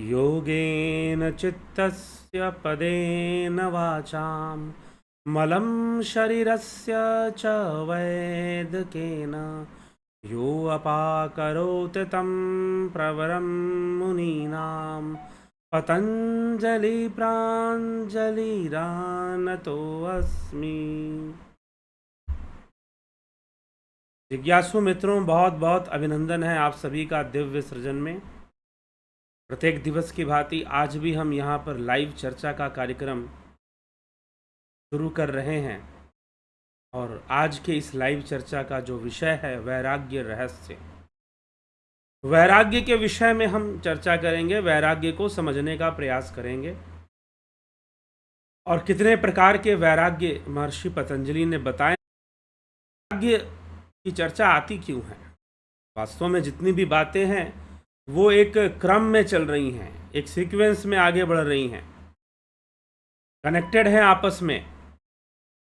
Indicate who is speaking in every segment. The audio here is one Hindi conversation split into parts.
Speaker 1: योगेन चित्तस्य पदेन वाचां मलं शरीरस्य च वैदकेन यो अपाकरोत् तं प्रवरं मुनीनां पतञ्जलि प्राञ्जलिरानतोऽस्मि। जिज्ञासु मित्रों, बहुत बहुत अभिनंदन है आप सभी का दिव्य सृजन में। प्रत्येक दिवस की भांति आज भी हम यहाँ पर लाइव चर्चा का कार्यक्रम शुरू कर रहे हैं और आज के इस लाइव चर्चा का जो विषय है वैराग्य रहस्य। वैराग्य के विषय में हम चर्चा करेंगे, वैराग्य को समझने का प्रयास करेंगे और कितने प्रकार के वैराग्य महर्षि पतंजलि ने बताए। वैराग्य की चर्चा आती क्यों है? वास्तव में जितनी भी बातें हैं वो एक क्रम में चल रही हैं, एक सीक्वेंस में आगे बढ़ रही हैं, कनेक्टेड हैं आपस में।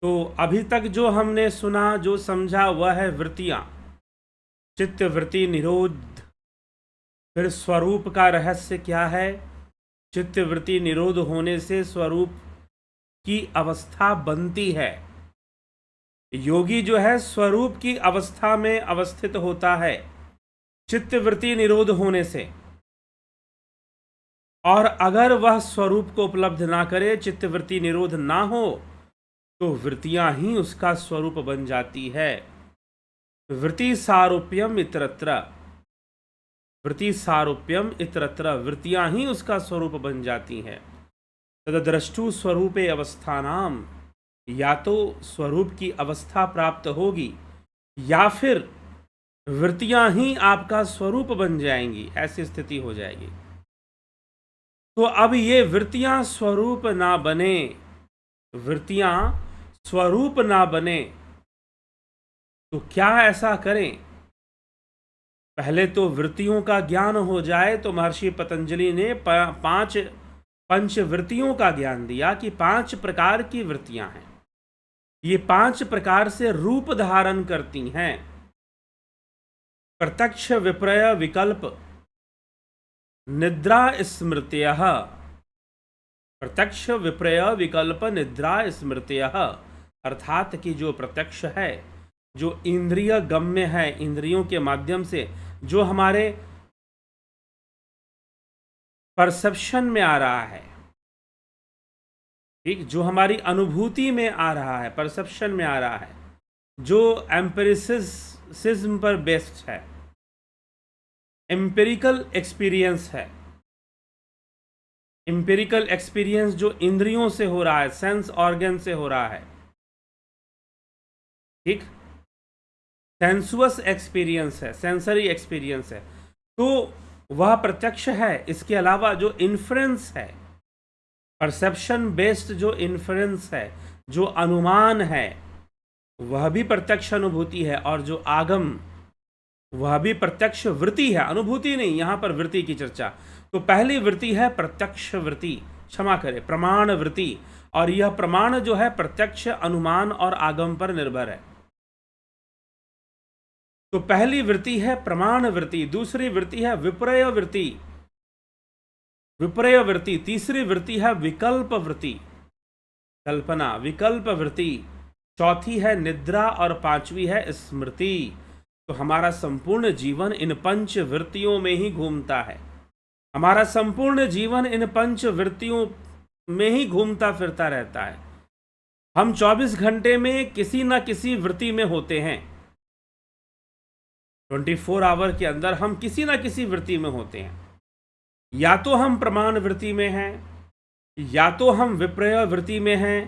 Speaker 1: तो अभी तक जो हमने सुना, जो समझा, वह है वृत्तियाँ, चित्त वृत्ति निरोध। फिर स्वरूप का रहस्य क्या है? चित्त वृत्ति निरोध होने से स्वरूप की अवस्था बनती है। योगी जो है स्वरूप की अवस्था में अवस्थित होता है चित्त वृत्ति निरोध होने से। और अगर वह स्वरूप को उपलब्ध ना करे, चित्त वृत्ति निरोध ना हो, तो वृत्तियां ही उसका स्वरूप बन जाती है। वृत्ति सारूप्यम इतरत्र, वृत्ति सारूप्यम इतरत्र, वृत्तियां ही उसका स्वरूप बन जाती हैं। तदद्रष्टु स्वरूपे अवस्थानाम, या तो स्वरूप की अवस्था प्राप्त होगी या फिर वृत्तियां ही आपका स्वरूप बन जाएंगी, ऐसी स्थिति हो जाएगी। तो अब ये वृत्तियां स्वरूप ना बने, वृत्तियां स्वरूप ना बने तो क्या ऐसा करें? पहले तो वृत्तियों का ज्ञान हो जाए। तो महर्षि पतंजलि ने पंच वृत्तियों का ज्ञान दिया कि 5 प्रकार की वृत्तियां हैं। ये 5 प्रकार से रूप धारण करती हैं। प्रत्यक्ष विपर्य विकल्प निद्रा स्मृतयः, प्रत्यक्ष विपर्य विकल्प निद्रा स्मृतयः, अर्थात कि जो प्रत्यक्ष है, जो इंद्रिय गम्य है, इंद्रियों के माध्यम से जो हमारे परसेप्शन में आ रहा है, ठीक, जो हमारी अनुभूति में आ रहा है, परसेप्शन में आ रहा है, जो एम्पिरिसिज्म पर बेस्ड है, एम्पिरिकल एक्सपीरियंस है। एम्पिरिकल एक्सपीरियंस जो इंद्रियों से हो रहा है, सेंस ऑर्गन से हो रहा है, ठीक, सेंसुअस एक्सपीरियंस है, सेंसरी एक्सपीरियंस है, तो वह प्रत्यक्ष है। इसके अलावा जो इन्फ्रेंस है, परसेप्शन बेस्ड जो इन्फ्रेंस है, जो अनुमान है, वह भी प्रत्यक्ष अनुभूति है। और जो आगम, वह भी प्रत्यक्ष वृत्ति है, अनुभूति नहीं। यहां पर वृत्ति की चर्चा। तो पहली वृत्ति है प्रत्यक्ष वृत्ति, क्षमा करें, प्रमाण वृत्ति। और यह प्रमाण जो है प्रत्यक्ष, अनुमान और आगम पर निर्भर है। तो पहली वृत्ति है प्रमाण वृत्ति, दूसरी वृत्ति है विपर्य वृत्ति, विपर्य वृत्ति, तीसरी वृत्ति है विकल्प वृत्ति, कल्पना, विकल्प वृत्ति, चौथी है निद्रा और पांचवी है स्मृति। तो हमारा संपूर्ण जीवन इन 5 वृत्तियों में ही घूमता है। हमारा संपूर्ण जीवन इन 5 वृत्तियों में ही घूमता फिरता रहता है। हम 24 घंटे में किसी ना किसी वृत्ति में होते हैं। 24 आवर के अंदर हम किसी ना किसी वृत्ति में होते हैं। या तो हम प्रमाण वृत्ति में हैं, या तो हम विपर्य वृत्ति में हैं,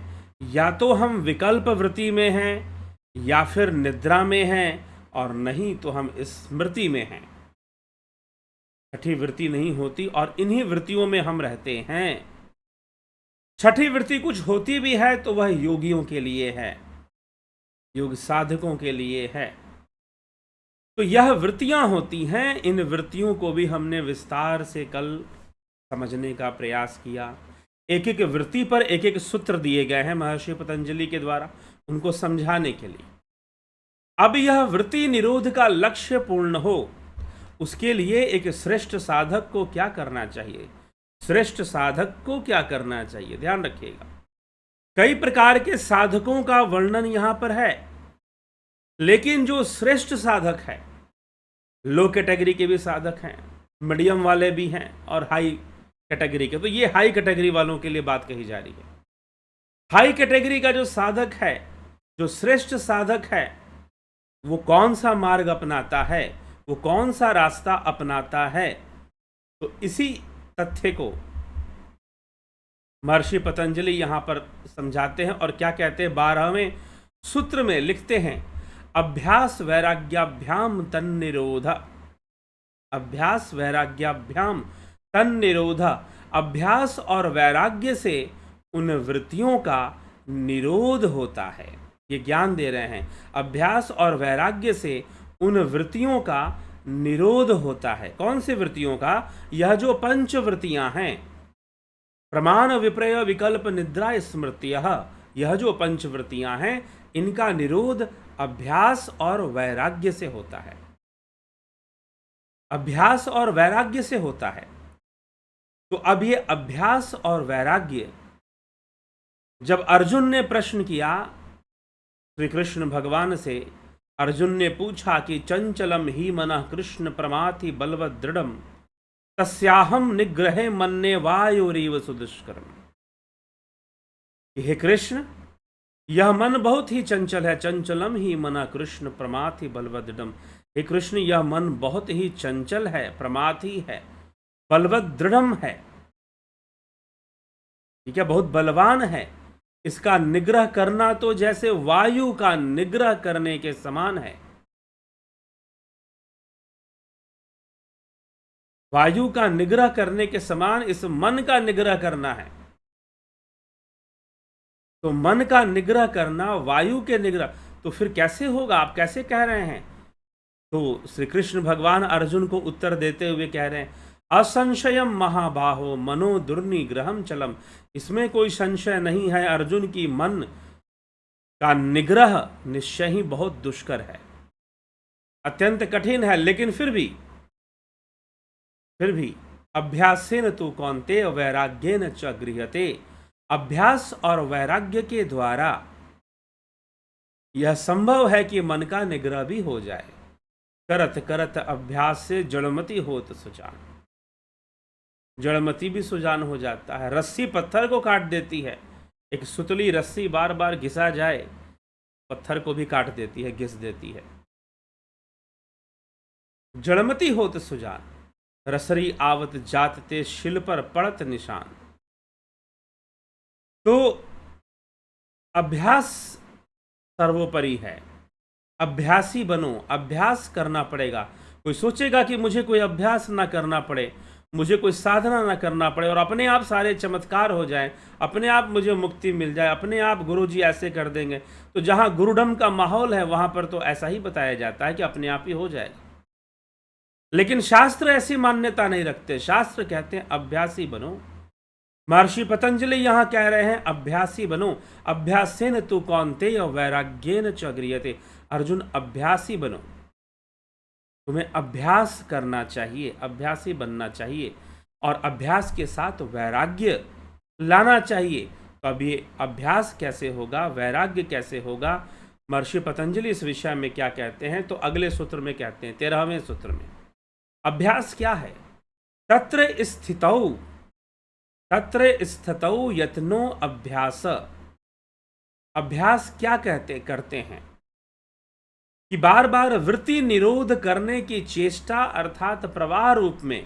Speaker 1: या तो हम विकल्प वृत्ति में हैं, या फिर निद्रा में हैं, और नहीं तो हम स्मृति में हैं। छठी वृत्ति नहीं होती और इन्हीं वृत्तियों में हम रहते हैं। छठी वृत्ति कुछ होती भी है तो वह योगियों के लिए है, योग साधकों के लिए है। तो यह वृत्तियां होती हैं। इन वृत्तियों को भी हमने विस्तार से कल समझने का प्रयास किया। एक एक वृत्ति पर एक एक सूत्र दिए गए हैं महर्षि पतंजलि के द्वारा, उनको समझाने के लिए। अब यह वृत्ति निरोध का लक्ष्य पूर्ण हो, उसके लिए एक श्रेष्ठ साधक को क्या करना चाहिए? श्रेष्ठ साधक को क्या करना चाहिए, ध्यान रखिएगा। कई प्रकार के साधकों का वर्णन यहां पर है, लेकिन जो श्रेष्ठ साधक है, लो कैटेगरी के भी साधक हैं, मीडियम वाले भी हैं और हाई कैटेगरी के, तो ये हाई कैटेगरी वालों के लिए बात कही जा रही है। हाई कैटेगरी का जो साधक है, जो श्रेष्ठ साधक है, वो कौन सा मार्ग अपनाता है, वो कौन सा रास्ता अपनाता है, तो इसी तथ्य को महर्षि पतंजलि यहां पर समझाते हैं। और क्या कहते हैं, 12वें सूत्र में लिखते हैं, अभ्यास वैराग्याभ्याम तन्निरोध, अभ्यास वैराग्याभ्याम तन्निरोध, अभ्यास और वैराग्य से उन वृत्तियों का निरोध होता है। ये ज्ञान दे रहे हैं, अभ्यास और वैराग्य से उन वृत्तियों का निरोध होता है। कौन सी वृत्तियों का? यह जो पंच वृत्तियां हैं, प्रमाण विप्रय विकल्प निद्रा स्मृतियः, यह जो पंच वृत्तियां हैं, इनका निरोध अभ्यास और वैराग्य से होता है। अभ्यास और वैराग्य से होता है। तो अब ये अभ्यास और वैराग्य, जब अर्जुन ने प्रश्न किया श्री कृष्ण भगवान से, अर्जुन ने पूछा कि चंचलम ही मनः कृष्ण प्रमाथि बलवद दृढ़म तस्याहम निग्रहे मन्ने वायुरीव सुदुष्करम। हे कृष्ण, यह मन बहुत ही चंचल है, चंचलम ही मना कृष्ण प्रमाथि बलवद दृढ़म। हे कृष्ण, यह मन बहुत ही चंचल है, प्रमाथि है, बलवद दृढ़म है, ठीक है, बहुत बलवान है। इसका निग्रह करना तो जैसे वायु का निग्रह करने के समान है। वायु का निग्रह करने के समान इस मन का निग्रह करना है। तो मन का निग्रह करना, वायु के निग्रह, तो फिर कैसे होगा? आप कैसे कह रहे हैं? तो श्री कृष्ण भगवान अर्जुन को उत्तर देते हुए कह रहे हैं, असंशयम महाबाहो मनो दुर्निग्रहम चलम। इसमें कोई संशय नहीं है अर्जुन की मन का निग्रह निश्चय ही बहुत दुष्कर है, अत्यंत कठिन है। लेकिन फिर भी अभ्यासेन तु कौन्तेय वैराग्येन च गृह्यते, अभ्यास और वैराग्य के द्वारा यह संभव है कि मन का निग्रह भी हो जाए। करत करत अभ्यास से जड़मति होत सुजान, जड़मति भी सुजान हो जाता है। रस्सी पत्थर को काट देती है, एक सुतली रस्सी बार बार घिसा जाए, पत्थर को भी काट देती है, घिस देती है। जड़मति होत सुजान, रसरी आवत जात ते शिल पर पड़त निशान। तो अभ्यास सर्वोपरि है, अभ्यासी बनो, अभ्यास करना पड़ेगा। कोई सोचेगा कि मुझे कोई अभ्यास ना करना पड़े, मुझे कोई साधना ना करना पड़े और अपने आप सारे चमत्कार हो जाएं, अपने आप मुझे मुक्ति मिल जाए, अपने आप गुरुजी ऐसे कर देंगे, तो जहां गुरुडम का माहौल है वहां पर तो ऐसा ही बताया जाता है कि अपने आप ही हो जाएगा। लेकिन शास्त्र ऐसी मान्यता नहीं रखते। शास्त्र कहते हैं अभ्यासी बनो। महर्षि पतंजलि यहां कह रहे हैं अभ्यासी बनो। अभ्यासेन तु कौन्तेय वैराग्येन च गृह्यते। अर्जुन, अभ्यासी बनो, तुम्हें अभ्यास करना चाहिए, अभ्यासी बनना चाहिए और अभ्यास के साथ वैराग्य लाना चाहिए। तो अब ये अभ्यास कैसे होगा, वैराग्य कैसे होगा? महर्षि पतंजलि इस विषय में क्या कहते हैं, तो अगले सूत्र में कहते हैं, 13वें सूत्र में। अभ्यास क्या है? तत्र स्थितौ यत्नो अभ्यास। अभ्यास क्या करते हैं कि बार बार वृत्ति निरोध करने की चेष्टा, अर्थात प्रवाह रूप में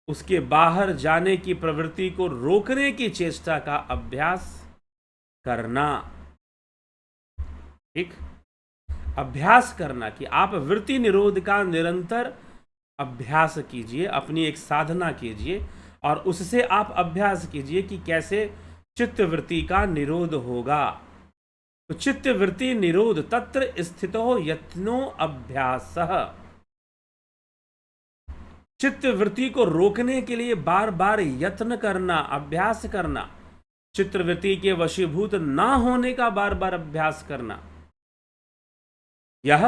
Speaker 1: उसके बाहर जाने की प्रवृत्ति को रोकने की चेष्टा का अभ्यास करना। ठीक, अभ्यास करना कि आप वृत्ति निरोध का निरंतर अभ्यास कीजिए, अपनी एक साधना कीजिए और उससे आप अभ्यास कीजिए कि कैसे चित्त वृत्ति का निरोध होगा। तो चित्त वृत्ति निरोध, तत्र स्थितो यत्नो अभ्यासः। चित्त वृत्ति को रोकने के लिए बार बार यत्न करना, अभ्यास करना, चित्त वृत्ति के वशीभूत ना होने का बार बार अभ्यास करना, यह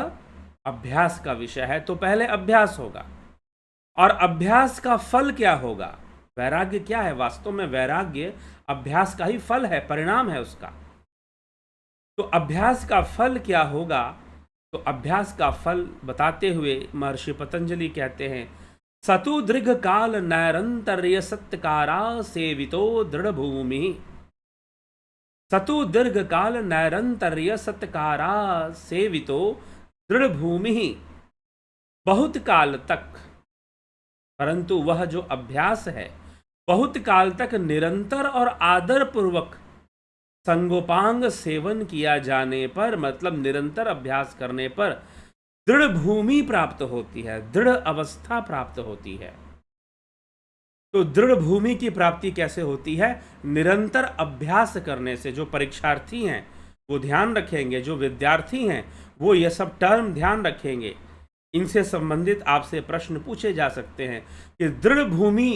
Speaker 1: अभ्यास का विषय है। तो पहले अभ्यास होगा और अभ्यास का फल क्या होगा? वैराग्य क्या है? वास्तव में वैराग्य अभ्यास का ही फल है, परिणाम है उसका। तो अभ्यास का फल क्या होगा? तो अभ्यास का फल बताते हुए महर्षि पतंजलि कहते हैं, सतु दीर्घ काल नैरंतर्य सत्कारा सेवितो दृढ़ भूमि। सतु दीर्घ काल नैरंतर्य सत्कारा सेवितो दृढ़ भूमि। बहुत काल तक, परंतु वह जो अभ्यास है बहुत काल तक निरंतर और आदर पूर्वक संगोपांग सेवन किया जाने पर, मतलब निरंतर अभ्यास करने पर दृढ़ भूमि प्राप्त होती है, दृढ़ अवस्था प्राप्त होती है। तो दृढ़ भूमि की प्राप्ति कैसे होती है? निरंतर अभ्यास करने से। जो परीक्षार्थी हैं वो ध्यान रखेंगे, जो विद्यार्थी हैं वो ये सब टर्म ध्यान रखेंगे। इनसे संबंधित आपसे प्रश्न पूछे जा सकते हैं कि दृढ़ भूमि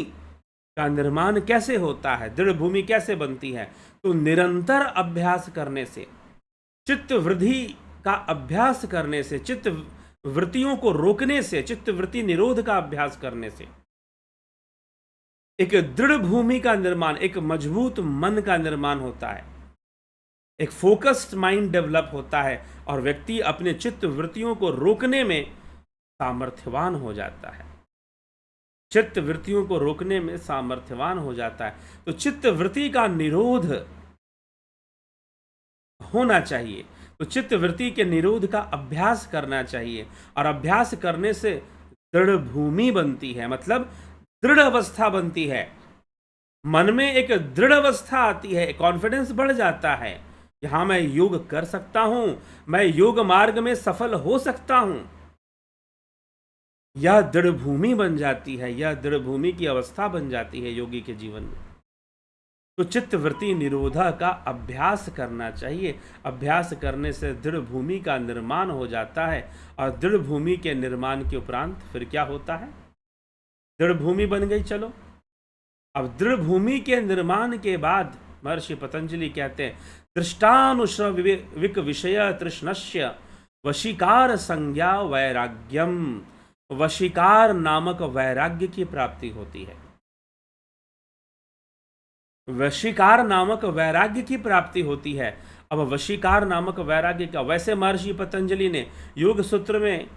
Speaker 1: का निर्माण कैसे होता है, दृढ़ भूमि कैसे बनती है? तो निरंतर अभ्यास करने से, चित्त वृद्धि का अभ्यास करने से, चित्त वृत्तियों को रोकने से, चित्त वृत्ति निरोध का अभ्यास करने से एक दृढ़ भूमि का निर्माण, एक मजबूत मन का निर्माण होता है, एक फोकस्ड माइंड डेवलप होता है और व्यक्ति अपने चित्त वृत्तियों को रोकने में सामर्थ्यवान हो जाता है, चित्त वृत्तियों को रोकने में सामर्थ्यवान हो जाता है। तो चित्त वृत्ति का निरोध होना चाहिए, तो चित्त वृत्ति के निरोध का अभ्यास करना चाहिए और अभ्यास करने से दृढ़ भूमि बनती है, मतलब दृढ़ अवस्था बनती है। मन में एक दृढ़ अवस्था आती है, कॉन्फिडेंस बढ़ जाता है कि हाँ मैं योग कर सकता हूं, मैं योग मार्ग में सफल हो सकता हूं। यह दृढ़ भूमि बन जाती है, यह दृढ़ भूमि की अवस्था बन जाती है योगी के जीवन में। तो चित्त वृत्ति निरोधा का अभ्यास करना चाहिए। अभ्यास करने से दृढ़ भूमि का निर्माण हो जाता है और दृढ़ भूमि के निर्माण के उपरांत फिर क्या होता है? दृढ़ भूमि बन गई, चलो अब दृढ़ भूमि के निर्माण के बाद महर्षि पतंजलि कहते हैं, दृष्टानुश्रविक विषय तृष्णस्य वशीकार संज्ञा वैराग्यम। वशीकार नामक वैराग्य की प्राप्ति होती है। वशीकार नामक वैराग्य की प्राप्ति होती है। अब वशीकार नामक वैराग्य का, वैसे महर्षि पतंजलि ने योग सूत्र में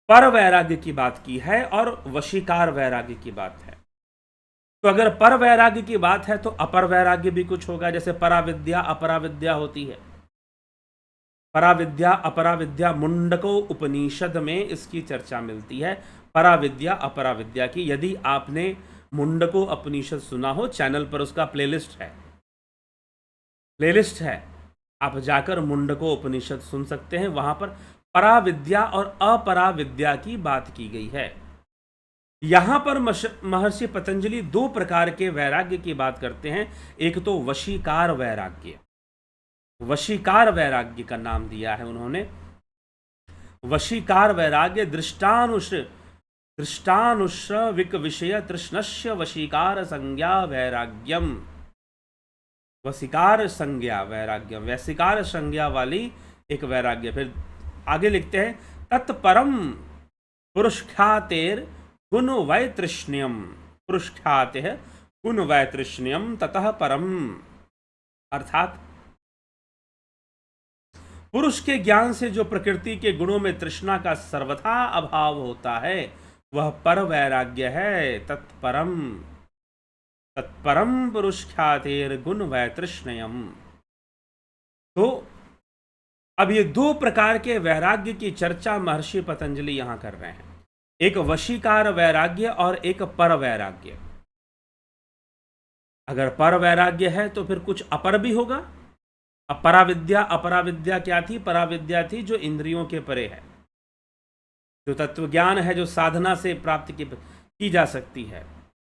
Speaker 1: पर वैराग्य की बात की है और वशीकार वैराग्य की बात है। तो अगर पर वैराग्य की बात है तो अपर वैराग्य भी कुछ होगा, जैसे पराविद्या अपराविद्या होती है। पराविद्या अपराविद्या मुंडको उपनिषद में इसकी चर्चा मिलती है, पराविद्या अपराविद्या की। यदि आपने मुंडको उपनिषद सुना हो, चैनल पर उसका प्लेलिस्ट है, आप जाकर मुंडको उपनिषद सुन सकते हैं। वहां पर पराविद्या और अपराविद्या की बात की गई है। यहां पर महर्षि पतंजलि दो प्रकार के वैराग्य की बात करते हैं। एक तो वशीकार वैराग्य, वशीकार वैराग्य का नाम दिया है उन्होंने। वशीकार वैराग्य दृष्टानुश्रविक विषय तृष्णस्य वशीकार संज्ञा वैराग्यम। वशीकार संज्ञा वैराग्यम, वैशिकार संज्ञा वाली एक वैराग्य। फिर आगे लिखते हैं, तत्परम पुरुषख्यातेर गुण वैतृष्ण्यम। पुरुषख्याते है गुण वैतृष्ण्यम ततः परम, अर्थात पुरुष के ज्ञान से जो प्रकृति के गुणों में तृष्णा का सर्वथा अभाव होता है वह पर वैराग्य है। तत्परम पुरुष ख्यातेर गुण वैतृष्ण्यम। तो अब ये दो प्रकार के वैराग्य की चर्चा महर्षि पतंजलि यहां कर रहे हैं, एक वशीकार वैराग्य और एक पर वैराग्य। अगर पर वैराग्य है तो फिर कुछ अपर भी होगा। अब पराविद्या अपराविद्या क्या थी? पराविद्या थी जो इंद्रियों के परे है, जो तत्व ज्ञान है, जो साधना से प्राप्त की जा सकती है।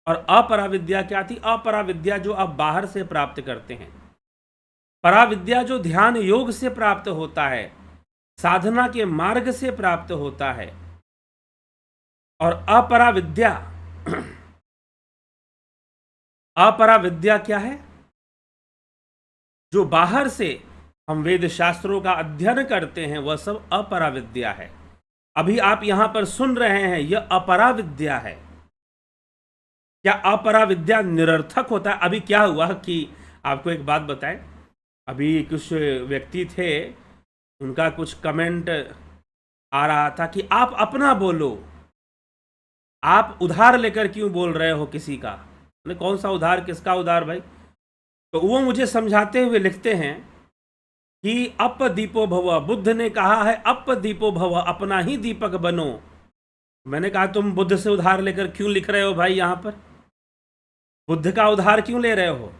Speaker 1: और अपराविद्या क्या थी? अपराविद्या जो आप बाहर से प्राप्त करते हैं। पराविद्या जो ध्यान योग से प्राप्त होता है, साधना के मार्ग से प्राप्त होता है। और अपराविद्या क्या है? जो बाहर से हम वेद शास्त्रों का अध्ययन करते हैं वह सब अपराविद्या है। अभी आप यहां पर सुन रहे हैं, यह अपराविद्या है। क्या अपरा विद्या निरर्थक होता है? अभी क्या हुआ कि आपको एक बात बताएं, अभी कुछ व्यक्ति थे, उनका कुछ कमेंट आ रहा था कि आप अपना बोलो, आप उधार लेकर क्यों बोल रहे हो किसी का? मैंने कौन सा उधार, किसका उधार भाई? तो वो मुझे समझाते हुए लिखते हैं कि अप दीपो भव, बुद्ध ने कहा है अप दीपो भव, अपना ही दीपक बनो। मैंने कहा तुम बुद्ध से उधार लेकर क्यों लिख रहे हो भाई? यहां पर बुद्ध का उधार क्यों ले रहे हो?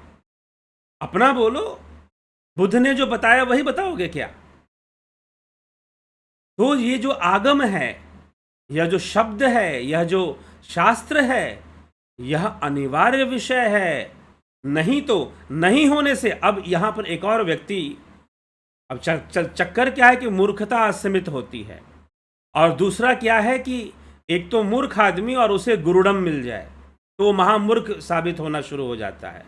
Speaker 1: अपना बोलो, बुद्ध ने जो बताया वही बताओगे क्या? तो ये जो आगम है, यह जो शब्द है, यह जो शास्त्र है, यह अनिवार्य विषय है। नहीं तो नहीं होने से, अब यहां पर एक और व्यक्ति, अब चक्कर क्या है कि मूर्खता असीमित होती है, और दूसरा क्या है कि एक तो मूर्ख आदमी और उसे गुरुडम मिल जाए तो वो महामूर्ख साबित होना शुरू हो जाता है।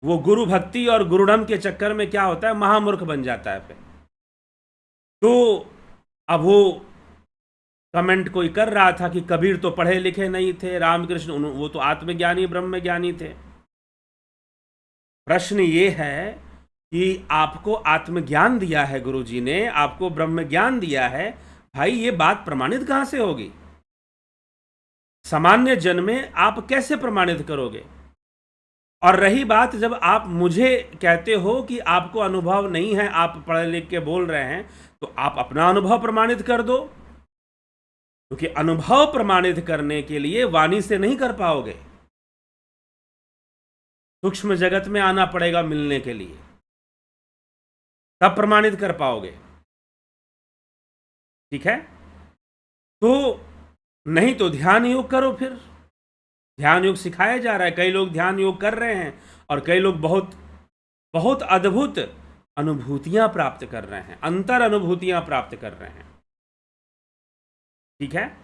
Speaker 1: वो गुरु भक्ति और गुरुडम के चक्कर में क्या होता है, महामूर्ख बन जाता है फिर। तो अब वो कमेंट कोई कर रहा था कि कबीर तो पढ़े लिखे नहीं थे, रामकृष्ण वो तो आत्मज्ञानी ब्रह्मज्ञानी थे। प्रश्न ये है कि आपको आत्मज्ञान दिया है गुरुजी ने, आपको ब्रह्मज्ञान दिया है, भाई ये बात प्रमाणित कहां से होगी? सामान्य जन में आप कैसे प्रमाणित करोगे? और रही बात, जब आप मुझे कहते हो कि आपको अनुभव नहीं है, आप पढ़े लिख के बोल रहे हैं, तो आप अपना अनुभव प्रमाणित कर दो, क्योंकि अनुभव प्रमाणित करने के लिए वाणी से नहीं कर पाओगे, सूक्ष्म जगत में आना पड़ेगा मिलने के लिए, तब प्रमाणित कर पाओगे। ठीक है? तो नहीं तो ध्यान योग करो। फिर ध्यान योग सिखाया जा रहा है, कई लोग ध्यान योग कर रहे हैं और कई लोग बहुत बहुत अद्भुत अनुभूतियां प्राप्त कर रहे हैं, अंतर अनुभूतियां प्राप्त कर रहे हैं। ठीक है?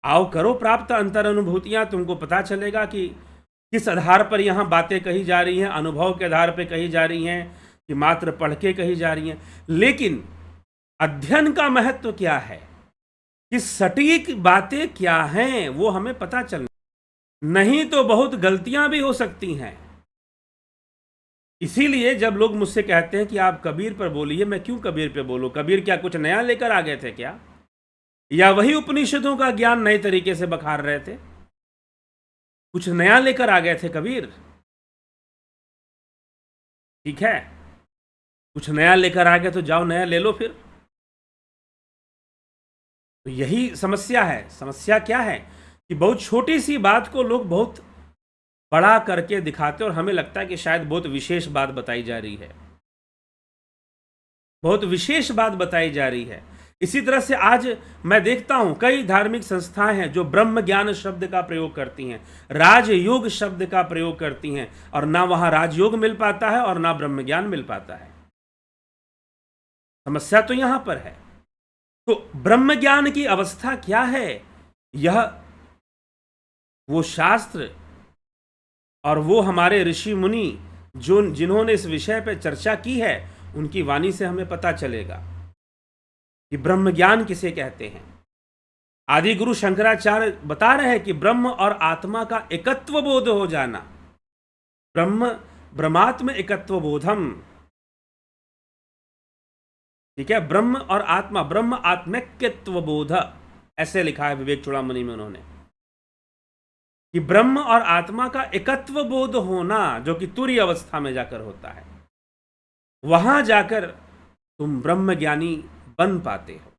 Speaker 1: आओ करो प्राप्त अंतर अनुभूतियां, तुमको पता चलेगा कि किस आधार पर यहां बातें कही जा रही हैं, अनुभव के आधार पर कही जा रही हैं कि मात्र पढ़ के कही जा रही हैं। लेकिन अध्ययन का महत्व क्या है, कि सटीक बातें क्या हैं, वो हमें पता चलना, नहीं तो बहुत गलतियां भी हो सकती हैं। इसीलिए जब लोग मुझसे कहते हैं कि आप कबीर पर बोलिए, मैं क्यों कबीर पे बोलूं? कबीर क्या कुछ नया लेकर आ गए थे क्या? या वही उपनिषदों का ज्ञान नए तरीके से बखार रहे थे? कुछ नया लेकर आ गए थे कबीर? ठीक है, कुछ नया लेकर आ गए तो जाओ नया ले लो फिर। तो यही समस्या है। समस्या क्या है कि बहुत छोटी सी बात को लोग बहुत बड़ा करके दिखाते, और हमें लगता है कि शायद बहुत विशेष बात बताई जा रही है, बहुत विशेष बात बताई जा रही है। इसी तरह से आज मैं देखता हूं कई धार्मिक संस्थाएं हैं जो ब्रह्म ज्ञान शब्द का प्रयोग करती हैं, राजयोग शब्द का प्रयोग करती हैं, और ना वहां राजयोग मिल पाता है और ना ब्रह्म ज्ञान मिल पाता है। समस्या तो यहां पर है। तो ब्रह्म ज्ञान की अवस्था क्या है? यह वो शास्त्र और वो हमारे ऋषि मुनि जिन्होंने इस विषय पर चर्चा की है, उनकी वाणी से हमें पता चलेगा कि ब्रह्म ज्ञान किसे कहते हैं। आदि गुरु शंकराचार्य बता रहे हैं कि ब्रह्म और आत्मा का एकत्व बोध हो जाना, ब्रह्मात्म एकत्व बोधम। ठीक है, ब्रह्म और आत्मा, ब्रह्म आत्मैक्यत्व बोध, ऐसे लिखा है विवेक चूड़ामणि में उन्होंने, कि ब्रह्म और आत्मा का एकत्व बोध होना, जो कि तुरीय अवस्था में जाकर होता है, वहां जाकर तुम ब्रह्म ज्ञानी बन पाते हो।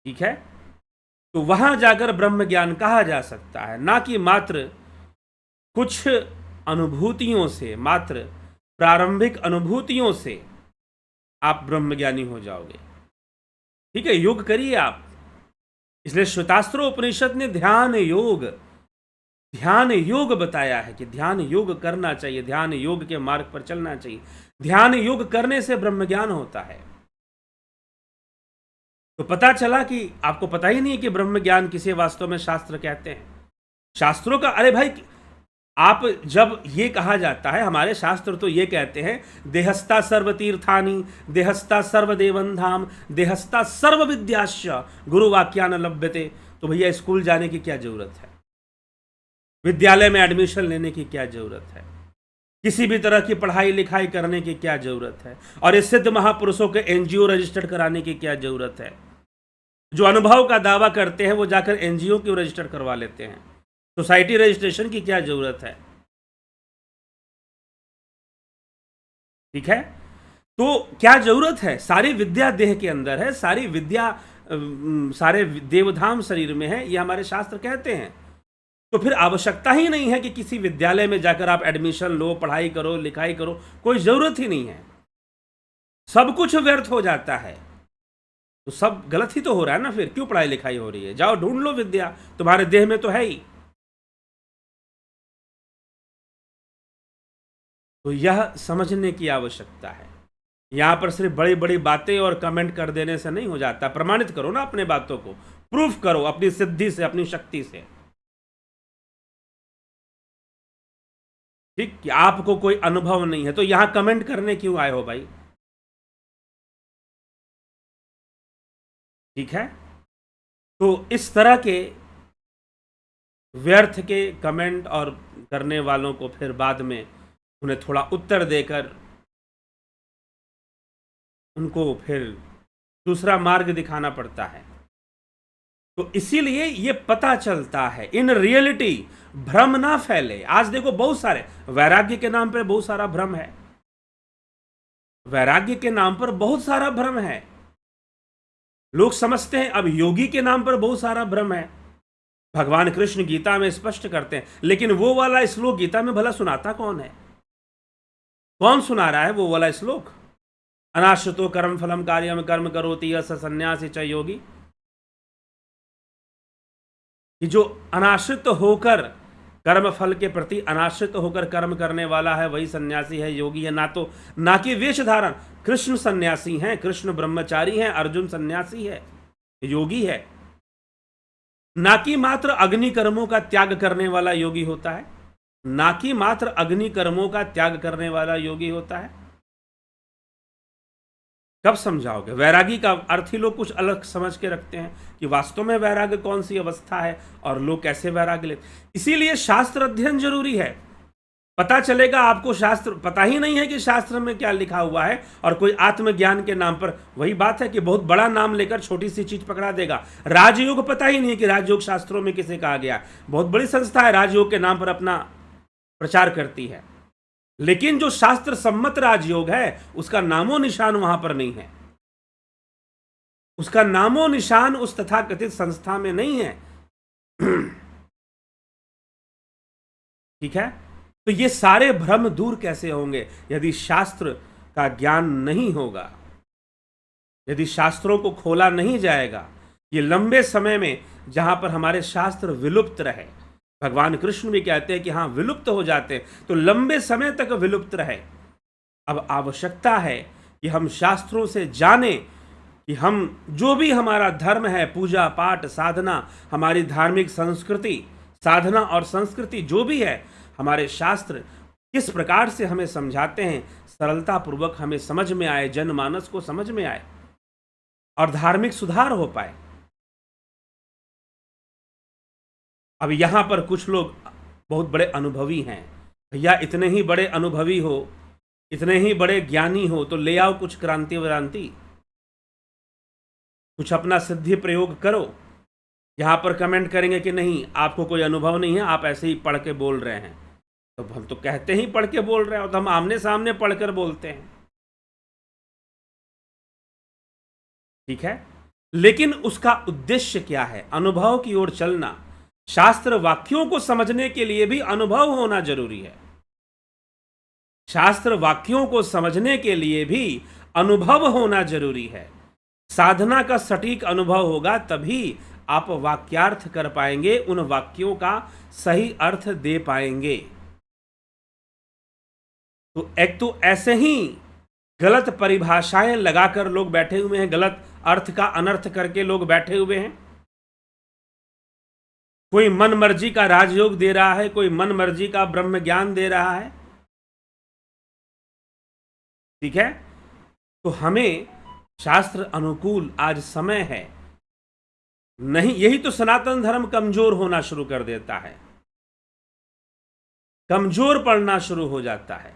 Speaker 1: ठीक है? तो वहां जाकर ब्रह्म ज्ञान कहा जा सकता है, ना कि मात्र कुछ अनुभूतियों से, मात्र प्रारंभिक अनुभूतियों से आप ब्रह्मज्ञानी हो जाओगे। ठीक है, योग करिए आप। इसलिए श्वेतास्त्रो उपनिषद ने ध्यान योग बताया है कि ध्यान योग करना चाहिए, ध्यान योग के मार्ग पर चलना चाहिए। ध्यान योग करने से ब्रह्मज्ञान होता है। तो पता चला कि आपको पता ही नहीं कि ब्रह्मज्ञान किसे वास्तव में शास्त्र कहते हैं। शास्त्रों का, अरे भाई, आप जब ये कहा जाता है, हमारे शास्त्र तो ये कहते हैं देहस्ता सर्व तीर्थानि, देहस्ता सर्व देवन धाम, देहस्ता सर्व विद्याश्च गुरुवाक्यान लभ्यते। तो भैया स्कूल जाने की क्या जरूरत है? विद्यालय में एडमिशन लेने की क्या जरूरत है? किसी भी तरह की पढ़ाई लिखाई करने की क्या जरूरत है? और इस सिद्ध महापुरुषों के एनजीओ रजिस्टर्ड कराने की क्या जरूरत है? जो अनुभव का दावा करते हैं वो जाकर एनजीओ क्यों रजिस्टर करवा लेते हैं? सोसाइटी रजिस्ट्रेशन की क्या जरूरत है? ठीक है, तो क्या जरूरत है? सारी विद्या देह के अंदर है, सारी विद्या सारे देवधाम शरीर में है, ये हमारे शास्त्र कहते हैं। तो फिर आवश्यकता ही नहीं है कि किसी विद्यालय में जाकर आप एडमिशन लो, पढ़ाई करो, लिखाई करो, कोई जरूरत ही नहीं है। सब कुछ व्यर्थ हो जाता है, तो सब गलत ही तो हो रहा है ना। फिर क्यों पढ़ाई लिखाई हो रही है? जाओ ढूंढ लो विद्या, तुम्हारे देह में तो है ही। तो यह समझने की आवश्यकता है। यहां पर सिर्फ बड़ी बड़ी बातें और कमेंट कर देने से नहीं हो जाता। प्रमाणित करो ना अपने बातों को, प्रूफ करो अपनी सिद्धि से, अपनी शक्ति से। ठीक, कि आपको कोई अनुभव नहीं है तो यहां कमेंट करने क्यों आए हो भाई? ठीक है, तो इस तरह के व्यर्थ के कमेंट और करने वालों को फिर बाद में उन्हें थोड़ा उत्तर देकर उनको फिर दूसरा मार्ग दिखाना पड़ता है। तो इसीलिए ये पता चलता है, इन रियलिटी भ्रम ना फैले। आज देखो बहुत सारे वैराग्य के नाम पर बहुत सारा भ्रम है, वैराग्य के नाम पर बहुत सारा भ्रम है। लोग समझते हैं, अब योगी के नाम पर बहुत सारा भ्रम है। भगवान कृष्ण गीता में स्पष्ट करते हैं, लेकिन वो वाला श्लोक गीता में भला सुनाता कौन है? कौन सुना रहा है वो वाला श्लोक? अनाश्रितो कर्म फलम कार्यम कर्म करोति यस सन्यासी च योगी। कि जो अनाश्रित होकर कर्म फल के प्रति अनाश्रित होकर कर्म करने वाला है वही सन्यासी है, योगी है। ना कि वेश धारण। कृष्ण सन्यासी हैं, कृष्ण ब्रह्मचारी हैं, अर्जुन सन्यासी है, योगी है। ना कि मात्र अग्नि कर्मों का त्याग करने वाला योगी होता है, ना कि मात्र अग्नि कर्मों का त्याग करने वाला योगी होता है। कब समझाओगे? वैरागी का अर्थ ही लोग कुछ अलग समझ के रखते हैं कि वास्तव में वैराग्य कौन सी अवस्था है और लोग कैसे वैराग्य लेते। इसीलिए शास्त्र अध्ययन जरूरी है। पता चलेगा आपको शास्त्र पता ही नहीं है कि शास्त्र में क्या लिखा हुआ है, और कोई आत्मज्ञान के नाम पर, वही बात है कि बहुत बड़ा नाम लेकर छोटी सी चीज पकड़ा देगा। राजयोग पता ही नहीं कि राजयोग शास्त्रों में किसे कहा गया। बहुत बड़ी संस्था है, राजयोग के नाम पर अपना प्रचार करती है, लेकिन जो शास्त्र सम्मत राजयोग है उसका नामो निशान वहां पर नहीं है। उसका नामो निशान उस तथाकथित संस्था में नहीं है। ठीक है, तो ये सारे भ्रम दूर कैसे होंगे? यदि शास्त्र का ज्ञान नहीं होगा, यदि शास्त्रों को खोला नहीं जाएगा। ये लंबे समय में जहां पर हमारे शास्त्र विलुप्त रहे, भगवान कृष्ण भी कहते हैं कि हाँ विलुप्त हो जाते हैं, तो लंबे समय तक विलुप्त रहे। अब आवश्यकता है कि हम शास्त्रों से जानें कि हम जो भी हमारा धर्म है, पूजा पाठ साधना, हमारी धार्मिक संस्कृति, साधना और संस्कृति जो भी है, हमारे शास्त्र किस प्रकार से हमें समझाते हैं, सरलता पूर्वक हमें समझ में आए, जनमानस को समझ में आए और धार्मिक सुधार हो पाए। अब यहां पर कुछ लोग बहुत बड़े अनुभवी हैं। भैया इतने ही बड़े अनुभवी हो, इतने ही बड़े ज्ञानी हो तो ले आओ कुछ क्रांति व्रांति, कुछ अपना सिद्धि प्रयोग करो। यहां पर कमेंट करेंगे कि नहीं आपको कोई अनुभव नहीं है, आप ऐसे ही पढ़ के बोल रहे हैं। तो हम तो कहते ही पढ़ के बोल रहे हैं, तो हम आमने सामने पढ़कर बोलते हैं। ठीक है, लेकिन उसका उद्देश्य क्या है? अनुभव की ओर चलना। शास्त्र वाक्यों को समझने के लिए भी अनुभव होना जरूरी है। शास्त्र वाक्यों को समझने के लिए भी अनुभव होना जरूरी है। साधना का सटीक अनुभव होगा तभी आप वाक्यार्थ कर पाएंगे, उन वाक्यों का सही अर्थ दे पाएंगे। तो एक तो ऐसे ही गलत परिभाषाएं लगाकर लोग बैठे हुए हैं, गलत अर्थ का अनर्थ करके लोग बैठे हुए हैं। कोई मन मर्जी का राजयोग दे रहा है, कोई मन मर्जी का ब्रह्म ज्ञान दे रहा है। ठीक है, तो हमें शास्त्र अनुकूल आज समय है नहीं, यही तो सनातन धर्म कमजोर होना शुरू कर देता है। कमजोर पड़ना शुरू हो जाता है।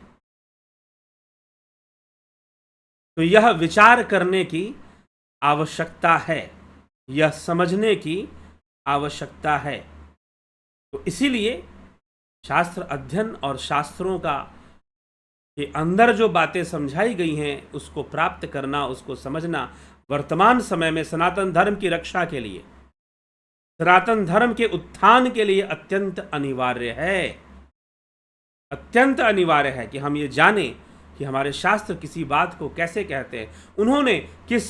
Speaker 1: तो यह विचार करने की आवश्यकता है, यह समझने की आवश्यकता है। तो इसीलिए शास्त्र अध्ययन और शास्त्रों का के अंदर जो बातें समझाई गई हैं उसको प्राप्त करना, उसको समझना वर्तमान समय में सनातन धर्म की रक्षा के लिए, सनातन धर्म के उत्थान के लिए अत्यंत अनिवार्य है। अत्यंत अनिवार्य है कि हम ये जानें कि हमारे शास्त्र किसी बात को कैसे कहते हैं, उन्होंने किस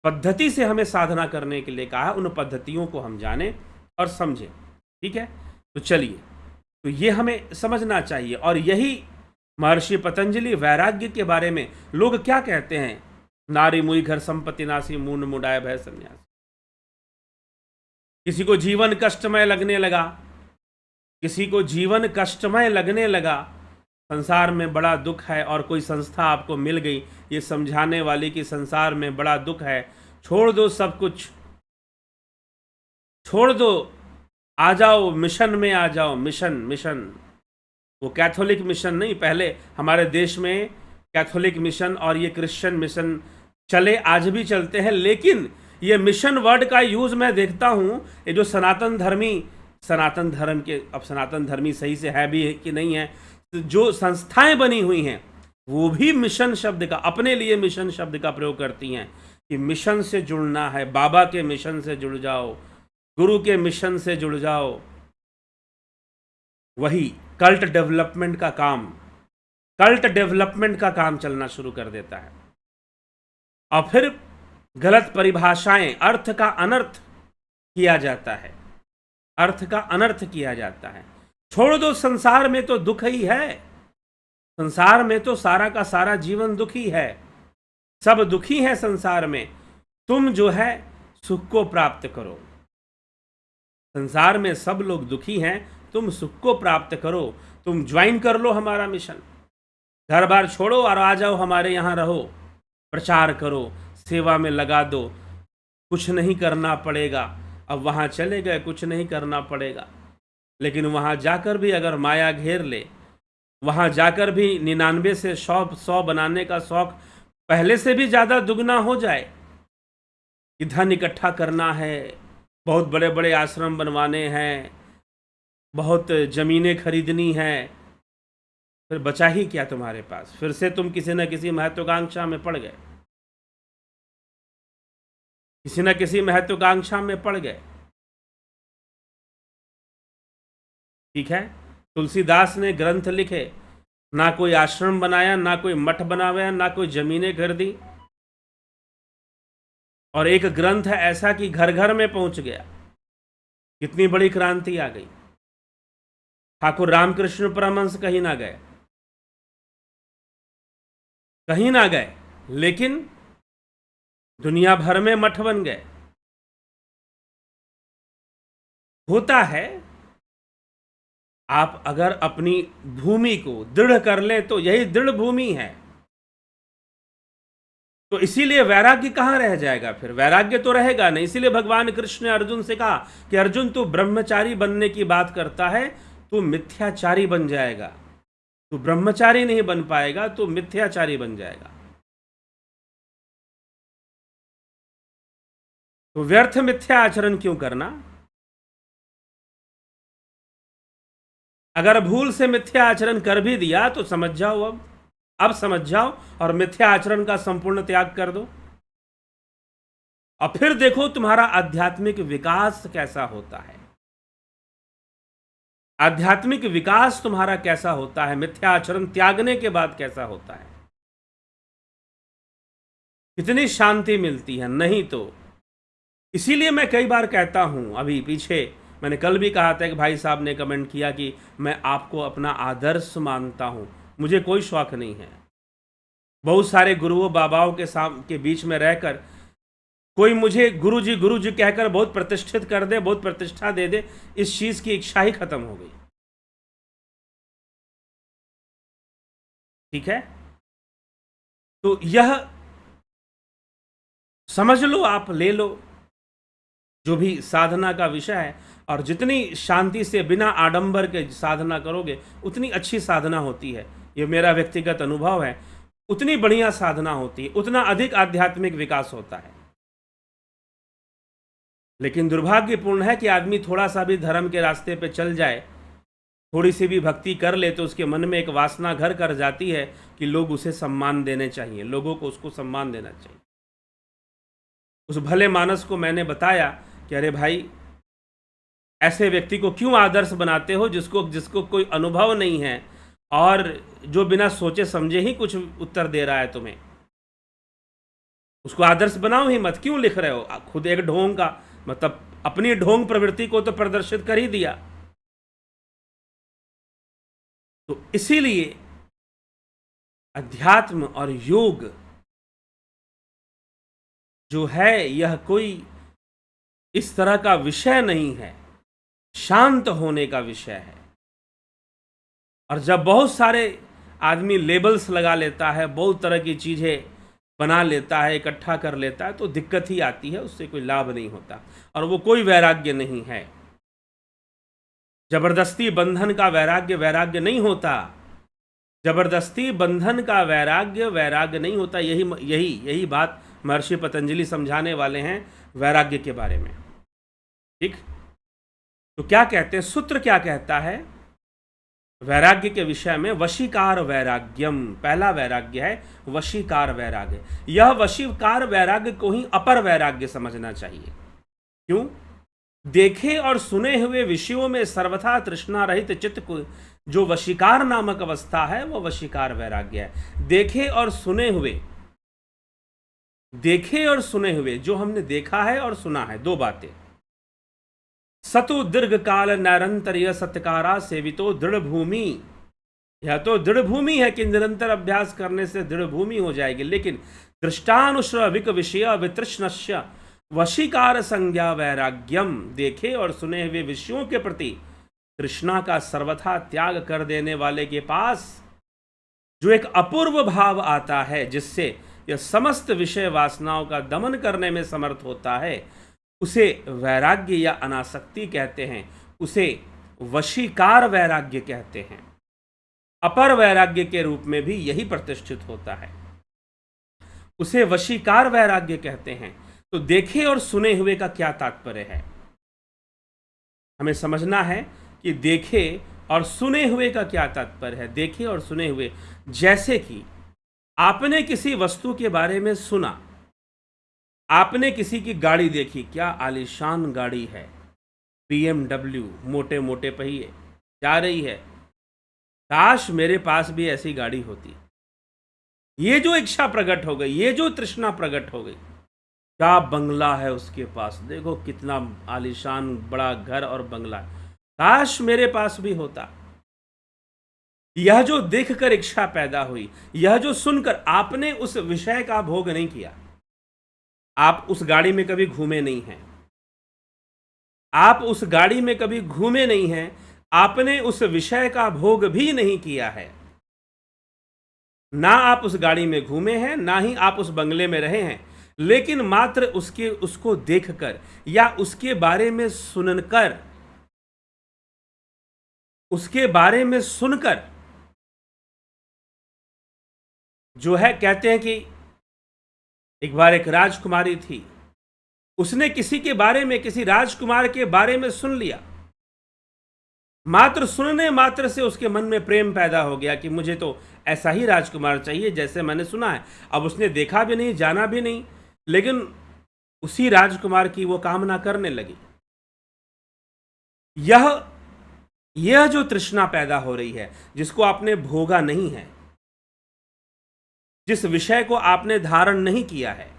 Speaker 1: पद्धति से हमें साधना करने के लिए कहा है, उन पद्धतियों को हम जानें और समझें। ठीक है, तो चलिए, तो ये हमें समझना चाहिए। और यही महर्षि पतंजलि वैराग्य के बारे में लोग क्या कहते हैं, नारी मुई घर संपत्ति नासी मून मुडाय भय संन्यास। किसी को जीवन कष्टमय लगने लगा, किसी को जीवन कष्टमय लगने लगा, संसार में बड़ा दुख है, और कोई संस्था आपको मिल गई ये समझाने वाली कि संसार में बड़ा दुख है, छोड़ दो सब कुछ, छोड़ दो, आ जाओ मिशन में, आ जाओ मिशन। मिशन वो कैथोलिक मिशन नहीं, पहले हमारे देश में कैथोलिक मिशन और ये क्रिश्चियन मिशन चले, आज भी चलते हैं, लेकिन ये मिशन वर्ड का यूज मैं देखता हूं, ये जो सनातन धर्म के, अब सनातन धर्मी सही से है भी कि नहीं है, जो संस्थाएं बनी हुई हैं वो भी मिशन शब्द का, अपने लिए मिशन शब्द का प्रयोग करती हैं कि मिशन से जुड़ना है, बाबा के मिशन से जुड़ जाओ, गुरु के मिशन से जुड़ जाओ। वही कल्ट डेवलपमेंट का काम चलना शुरू कर देता है, और फिर गलत परिभाषाएं, अर्थ का अनर्थ किया जाता है, अर्थ का अनर्थ किया जाता है। छोड़ दो, संसार में तो दुख ही है, संसार में तो सारा का सारा जीवन दुखी है, सब दुखी है संसार में, तुम जो है सुख को प्राप्त करो। संसार में सब लोग दुखी हैं, तुम सुख को प्राप्त करो, तुम ज्वाइन कर लो हमारा मिशन, घर बार छोड़ो और आ जाओ हमारे यहाँ रहो, प्रचार करो, सेवा में लगा दो, कुछ नहीं करना पड़ेगा। अब वहाँ चले गए, कुछ नहीं करना पड़ेगा, लेकिन वहाँ जाकर भी अगर माया घेर ले, वहाँ जाकर भी 99 से 100 बनाने का शौक पहले से भी ज़्यादा दुगना हो जाए कि धन इकट्ठा करना है, बहुत बड़े बड़े आश्रम बनवाने हैं, बहुत ज़मीनें खरीदनी है, फिर बचा ही क्या तुम्हारे पास? फिर से तुम किसी न किसी महत्वाकांक्षा में पड़ गए, किसी न किसी महत्वाकांक्षा में पड़ गए। ठीक है, तुलसीदास ने ग्रंथ लिखे, ना कोई आश्रम बनाया, ना कोई मठ बनाया, ना कोई जमीनें खरीदी, और एक ग्रंथ ऐसा कि घर घर में पहुंच गया। कितनी बड़ी क्रांति आ गई। ठाकुर रामकृष्ण परमहंस कहीं ना गए, कहीं ना गए, लेकिन दुनिया भर में मठ बन गए। होता है, आप अगर अपनी भूमि को दृढ़ कर लें तो यही दृढ़ भूमि है। तो इसीलिए वैराग्य कहां रह जाएगा? फिर वैराग्य तो रहेगा नहीं। इसीलिए भगवान कृष्ण ने अर्जुन से कहा कि अर्जुन, तू ब्रह्मचारी बनने की बात करता है, तू मिथ्याचारी बन जाएगा, तू ब्रह्मचारी नहीं बन पाएगा, तू मिथ्याचारी बन जाएगा। तो व्यर्थ मिथ्या आचरण क्यों करना? अगर भूल से मिथ्या आचरण कर भी दिया तो समझ जाओ, अब समझ जाओ और मिथ्या आचरण का संपूर्ण त्याग कर दो, और फिर देखो तुम्हारा आध्यात्मिक विकास कैसा होता है। आध्यात्मिक विकास तुम्हारा कैसा होता है, मिथ्या आचरण त्यागने के बाद कैसा होता है, कितनी शांति मिलती है। नहीं तो इसीलिए मैं कई बार कहता हूं, अभी पीछे मैंने कल भी कहा था कि भाई साहब ने कमेंट किया कि मैं आपको अपना आदर्श मानता हूं, मुझे कोई शौक नहीं है। बहुत सारे गुरुओं बाबाओं के बीच में रहकर कोई मुझे गुरु जी कहकर बहुत प्रतिष्ठित कर दे, बहुत प्रतिष्ठा दे दे, इस चीज की इच्छा ही खत्म हो गई। ठीक है, तो यह समझ लो, आप ले लो जो भी साधना का विषय है, और जितनी शांति से बिना आडंबर के साधना करोगे उतनी अच्छी साधना होती है। ये मेरा व्यक्तिगत अनुभव है। उतनी बढ़िया साधना होती है, उतना अधिक आध्यात्मिक विकास होता है। लेकिन दुर्भाग्यपूर्ण है कि आदमी थोड़ा सा भी धर्म के रास्ते पे चल जाए, थोड़ी सी भी भक्ति कर ले, तो उसके मन में एक वासना घर कर जाती है कि लोग उसे सम्मान देने चाहिए, लोगों को उसको सम्मान देना चाहिए। उस भले मानस को मैंने बताया कि अरे भाई, ऐसे व्यक्ति को क्यों आदर्श बनाते हो जिसको कोई अनुभव नहीं है और जो बिना सोचे समझे ही कुछ उत्तर दे रहा है तुम्हें। उसको आदर्श बनाओ ही मत, क्यों लिख रहे हो? खुद एक ढोंग का मतलब अपनी ढोंग प्रवृत्ति को तो प्रदर्शित कर ही दिया। तो इसीलिए अध्यात्म और योग जो है यह कोई इस तरह का विषय नहीं है, शांत होने का विषय है। और जब बहुत सारे आदमी लेबल्स लगा लेता है, बहुत तरह की चीजें बना लेता है, इकट्ठा कर लेता है, तो दिक्कत ही आती है, उससे कोई लाभ नहीं होता और वो कोई वैराग्य नहीं है। जबरदस्ती बंधन का वैराग्य वैराग्य नहीं होता। जबरदस्ती बंधन का वैराग्य वैराग्य नहीं होता। यही बात महर्षि पतंजलि समझाने वाले हैं वैराग्य के बारे में। ठीक, तो क्या कहते हैं, सूत्र क्या कहता है वैराग्य के विषय में? वशीकार वैराग्यम, पहला वैराग्य है वशीकार वैराग्य। यह वशीकार वैराग्य को ही अपर वैराग्य समझना चाहिए। क्यों? देखे और सुने हुए विषयों में सर्वथा तृष्णा रहित चित्त को जो वशीकार नामक अवस्था है, वो वशीकार वैराग्य है। देखे और सुने हुए जो हमने देखा है और सुना है, दो बातें। सतु दीर्घ काल निरंतर सत्कारा सेवितो दृढ़ भूमि। यह तो दृढ़ भूमि है कि निरंतर अभ्यास करने से दृढ़ भूमि हो जाएगी, लेकिन दृष्टानुश्रविक विषय वितृष्णस्य वशीकार संज्ञा वैराग्यम। देखे और सुने हुए विषयों के प्रति तृष्णा का सर्वथा त्याग कर देने वाले के पास जो एक अपूर्व भाव आता है, जिससे यह समस्त विषय वासनाओं का दमन करने में समर्थ होता है, उसे वैराग्य या अनासक्ति कहते हैं। उसे वशीकार वैराग्य कहते हैं। अपर वैराग्य के रूप में भी यही प्रतिष्ठित होता है, उसे वशीकार वैराग्य कहते हैं। तो देखे और सुने हुए का क्या तात्पर्य है? हमें समझना है कि देखे और सुने हुए का क्या तात्पर्य है। देखे और सुने हुए, जैसे कि आपने किसी वस्तु के बारे में सुना, आपने किसी की गाड़ी देखी, क्या आलीशान गाड़ी है, BMW, मोटे मोटे पहिए, जा रही है, काश मेरे पास भी ऐसी गाड़ी होती। ये जो इच्छा प्रकट हो गई, ये जो तृष्णा प्रकट हो गई, क्या बंगला है उसके पास, देखो कितना आलीशान बड़ा घर और बंगला, काश मेरे पास भी होता। यह जो देखकर इच्छा पैदा हुई, यह जो सुनकर, आपने उस विषय का भोग नहीं किया, आप उस गाड़ी में कभी घूमे नहीं हैं, आप उस गाड़ी में कभी घूमे नहीं हैं, आपने उस विषय का भोग भी नहीं किया है। ना आप उस गाड़ी में घूमे हैं, ना ही आप उस बंगले में रहे हैं, लेकिन मात्र उसको देखकर या उसके बारे में सुनकर, उसके बारे में सुनकर जो है, कहते हैं कि एक बार एक राजकुमारी थी, उसने किसी के बारे में, किसी राजकुमार के बारे में सुन लिया। मात्र सुनने मात्र से उसके मन में प्रेम पैदा हो गया कि मुझे तो ऐसा ही राजकुमार चाहिए जैसे मैंने सुना है। अब उसने देखा भी नहीं, जाना भी नहीं, लेकिन उसी राजकुमार की वो कामना करने लगी। यह जो तृष्णा पैदा हो रही है, जिसको आपने भोगा नहीं है, जिस विषय को आपने धारण नहीं किया है,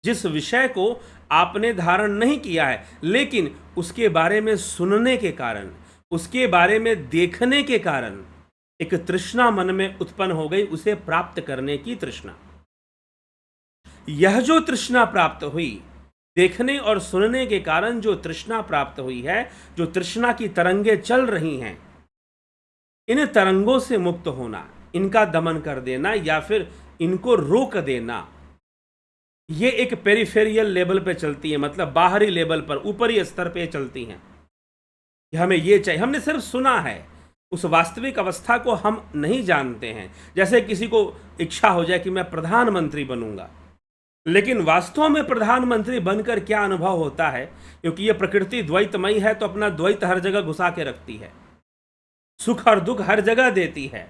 Speaker 1: जिस विषय को आपने धारण नहीं किया है, लेकिन उसके बारे में सुनने के कारण, उसके बारे में देखने के कारण एक तृष्णा मन में उत्पन्न हो गई, उसे प्राप्त करने की तृष्णा। यह जो तृष्णा प्राप्त हुई, देखने और सुनने के कारण जो तृष्णा प्राप्त हुई है, जो तृष्णा की तरंगे चल रही हैं, इन तरंगों से मुक्त होना, इनका दमन कर देना या फिर इनको रोक देना, ये एक पेरिफेरियल लेवल पे चलती है, मतलब बाहरी लेवल पर, ऊपरी स्तर पे चलती हैं कि हमें ये चाहिए। हमने सिर्फ सुना है, उस वास्तविक अवस्था को हम नहीं जानते हैं। जैसे किसी को इच्छा हो जाए कि मैं प्रधानमंत्री बनूंगा, लेकिन वास्तव में प्रधानमंत्री बनकर क्या अनुभव होता है, क्योंकि ये प्रकृति द्वैतमयी है तो अपना द्वैत हर जगह घुसा के रखती है, सुख और दुख हर जगह देती है,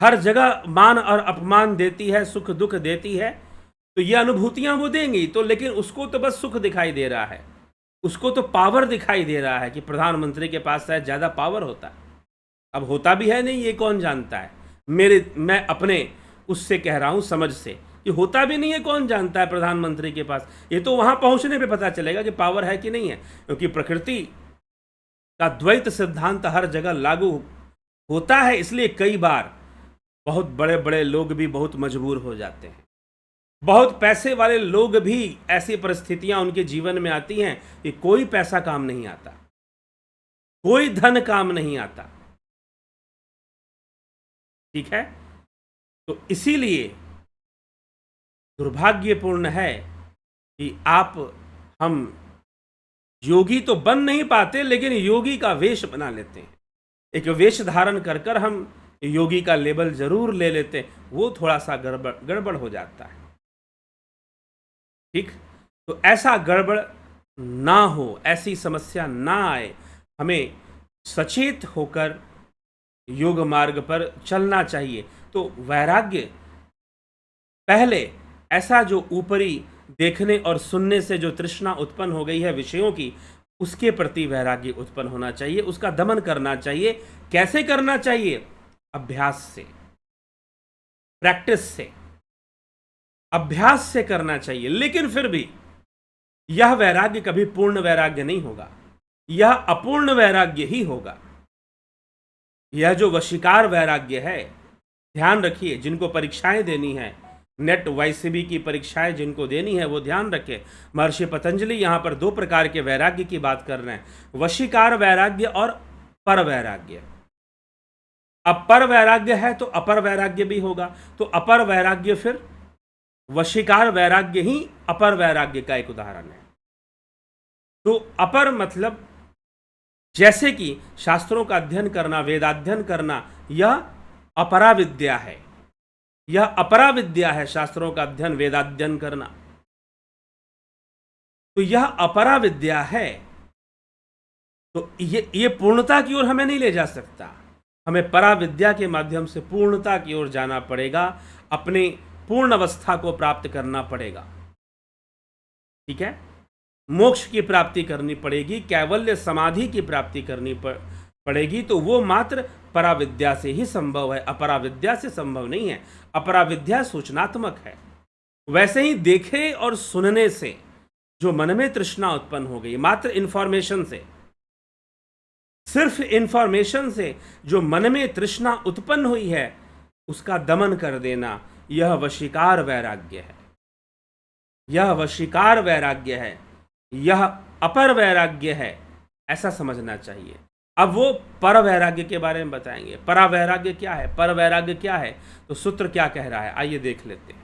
Speaker 1: हर जगह मान और अपमान देती है, सुख दुख देती है। तो ये अनुभूतियां वो देंगी तो, लेकिन उसको तो बस सुख दिखाई दे रहा है, उसको तो पावर दिखाई दे रहा है कि प्रधानमंत्री के पास शायद ज़्यादा पावर होता है। अब होता भी है नहीं, ये कौन जानता है। मैं अपने उससे कह रहा हूं, समझ से, कि होता भी नहीं है, कौन जानता है प्रधानमंत्री के पास। ये तो वहां पहुंचने पे पता चलेगा कि पावर है कि नहीं है, क्योंकि प्रकृति का द्वैत सिद्धांत हर जगह लागू होता है। इसलिए कई बार बहुत बड़े बड़े लोग भी बहुत मजबूर हो जाते हैं, बहुत पैसे वाले लोग भी, ऐसी परिस्थितियां उनके जीवन में आती हैं कि कोई पैसा काम नहीं आता, कोई धन काम नहीं आता। ठीक है, तो इसीलिए दुर्भाग्यपूर्ण है कि हम योगी तो बन नहीं पाते, लेकिन योगी का वेश बना लेते हैं। एक वेश धारण कर कर हम योगी का लेबल जरूर ले लेते हैं, वो थोड़ा सा गड़बड़ हो जाता है। ठीक, तो ऐसा गड़बड़ ना हो, ऐसी समस्या ना आए, हमें सचेत होकर योग मार्ग पर चलना चाहिए। तो वैराग्य पहले, ऐसा जो ऊपरी देखने और सुनने से जो तृष्णा उत्पन्न हो गई है विषयों की, उसके प्रति वैराग्य उत्पन्न होना चाहिए, उसका दमन करना चाहिए। कैसे करना चाहिए? अभ्यास से, प्रैक्टिस से, अभ्यास से करना चाहिए। लेकिन फिर भी यह वैराग्य कभी पूर्ण वैराग्य नहीं होगा, यह अपूर्ण वैराग्य ही होगा। यह जो वशीकार वैराग्य है, ध्यान रखिए, जिनको परीक्षाएं देनी है, नेट वाईसीबी की परीक्षाएं जिनको देनी है, वो ध्यान रखें। महर्षि पतंजलि यहां पर दो प्रकार के वैराग्य की बात कर रहे हैं, वशीकार वैराग्य और पर वैराग्य। अब पर वैराग्य है तो अपर वैराग्य भी होगा, तो अपर वैराग्य फिर वशीकार वैराग्य ही अपर वैराग्य का एक उदाहरण है। तो अपर मतलब, जैसे कि शास्त्रों का अध्ययन करना, वेदाध्ययन करना, यह अपरा विद्या है, यह अपरा विद्या है, शास्त्रों का अध्ययन वेदाध्ययन करना। तो यह अपरा विद्या है, तो ये पूर्णता की ओर हमें नहीं ले जा सकता। हमें परा विद्या के माध्यम से पूर्णता की ओर जाना पड़ेगा, अपने पूर्ण अवस्था को प्राप्त करना पड़ेगा। ठीक है, मोक्ष की प्राप्ति करनी पड़ेगी, कैवल्य समाधि की प्राप्ति करनी पड़ेगी। तो वो मात्र पराविद्या से ही संभव है, अपराविद्या से संभव नहीं है। अपराविद्या सूचनात्मक है। वैसे ही देखे और सुनने से जो मन में तृष्णा उत्पन्न हो गई, मात्र इंफॉर्मेशन से, सिर्फ इंफॉर्मेशन से जो मन में तृष्णा उत्पन्न हुई है, उसका दमन कर देना, यह वशीकार वैराग्य है, यह वशीकार वैराग्य है, यह अपर वैराग्य है, ऐसा समझना चाहिए। अब वो पर वैराग्य के बारे में बताएंगे। परा वैराग्य क्या है, पर वैराग्य क्या है, तो सूत्र क्या कह रहा है, आइए देख लेते हैं।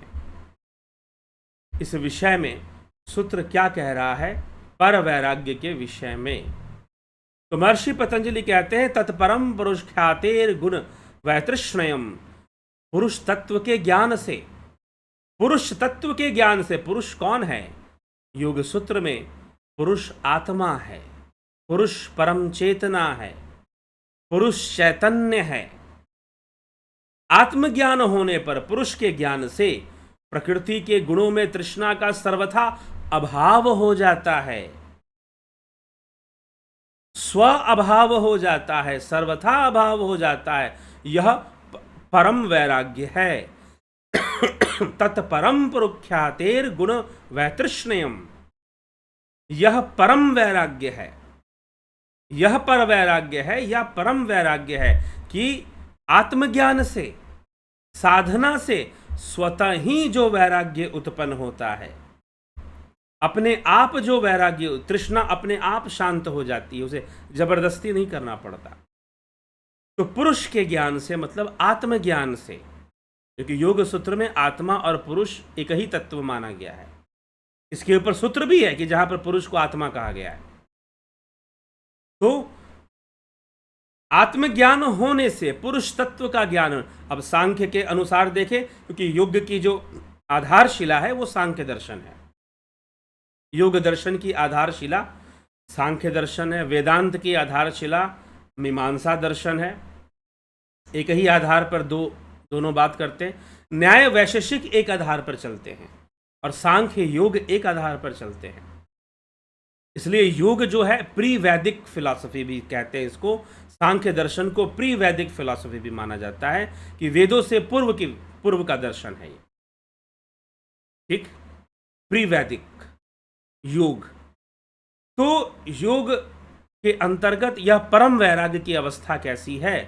Speaker 1: इस विषय में सूत्र क्या कह रहा है पर वैराग्य के विषय में। तो महर्षि पतंजलि कहते हैं, तत्परम पुरुष ख्यातेर गुण वैतृष्णयम। पुरुष तत्व के ज्ञान से, पुरुष तत्व के ज्ञान से, पुरुष कौन है? योग सूत्र में पुरुष आत्मा है, पुरुष परम चेतना है, पुरुष चैतन्य है। आत्मज्ञान होने पर, पुरुष के ज्ञान से, प्रकृति के गुणों में तृष्णा का सर्वथा अभाव हो जाता है, स्व अभाव हो जाता है, सर्वथा अभाव हो जाता है। यह परम वैराग्य है। तत्परम पुरुख्यातेर गुण वैतृष्णयम, यह परम वैराग्य है, यह पर वैराग्य है, यह परम वैराग्य है कि आत्मज्ञान से, साधना से स्वतः ही जो वैराग्य उत्पन्न होता है, अपने आप जो वैराग्य, तृष्णा अपने आप शांत हो जाती है, उसे जबरदस्ती नहीं करना पड़ता। तो पुरुष के ज्ञान से मतलब आत्मज्ञान से क्योंकि योग सूत्र में आत्मा और पुरुष एक ही तत्व माना गया है। इसके ऊपर सूत्र भी है कि जहां पर पुरुष को आत्मा कहा गया है। तो आत्मज्ञान होने से पुरुष तत्व का ज्ञान, अब सांख्य के अनुसार देखें, क्योंकि योग की जो आधारशिला है वो सांख्य दर्शन है। योग दर्शन की आधारशिला सांख्य दर्शन है। वेदांत की आधारशिला मीमांसा दर्शन है। एक ही आधार पर दोनों बात करते हैं। न्याय वैशेषिक एक आधार पर चलते हैं और सांख्य योग एक आधार पर चलते हैं। इसलिए योग जो है प्री वैदिक फिलॉसफी भी कहते हैं इसको। सांख्य दर्शन को प्री वैदिक फिलॉसफी भी माना जाता है कि वेदों से पूर्व का दर्शन है ये। ठीक, प्री वैदिक योग। तो योग के अंतर्गत यह परम वैराग्य की अवस्था कैसी है,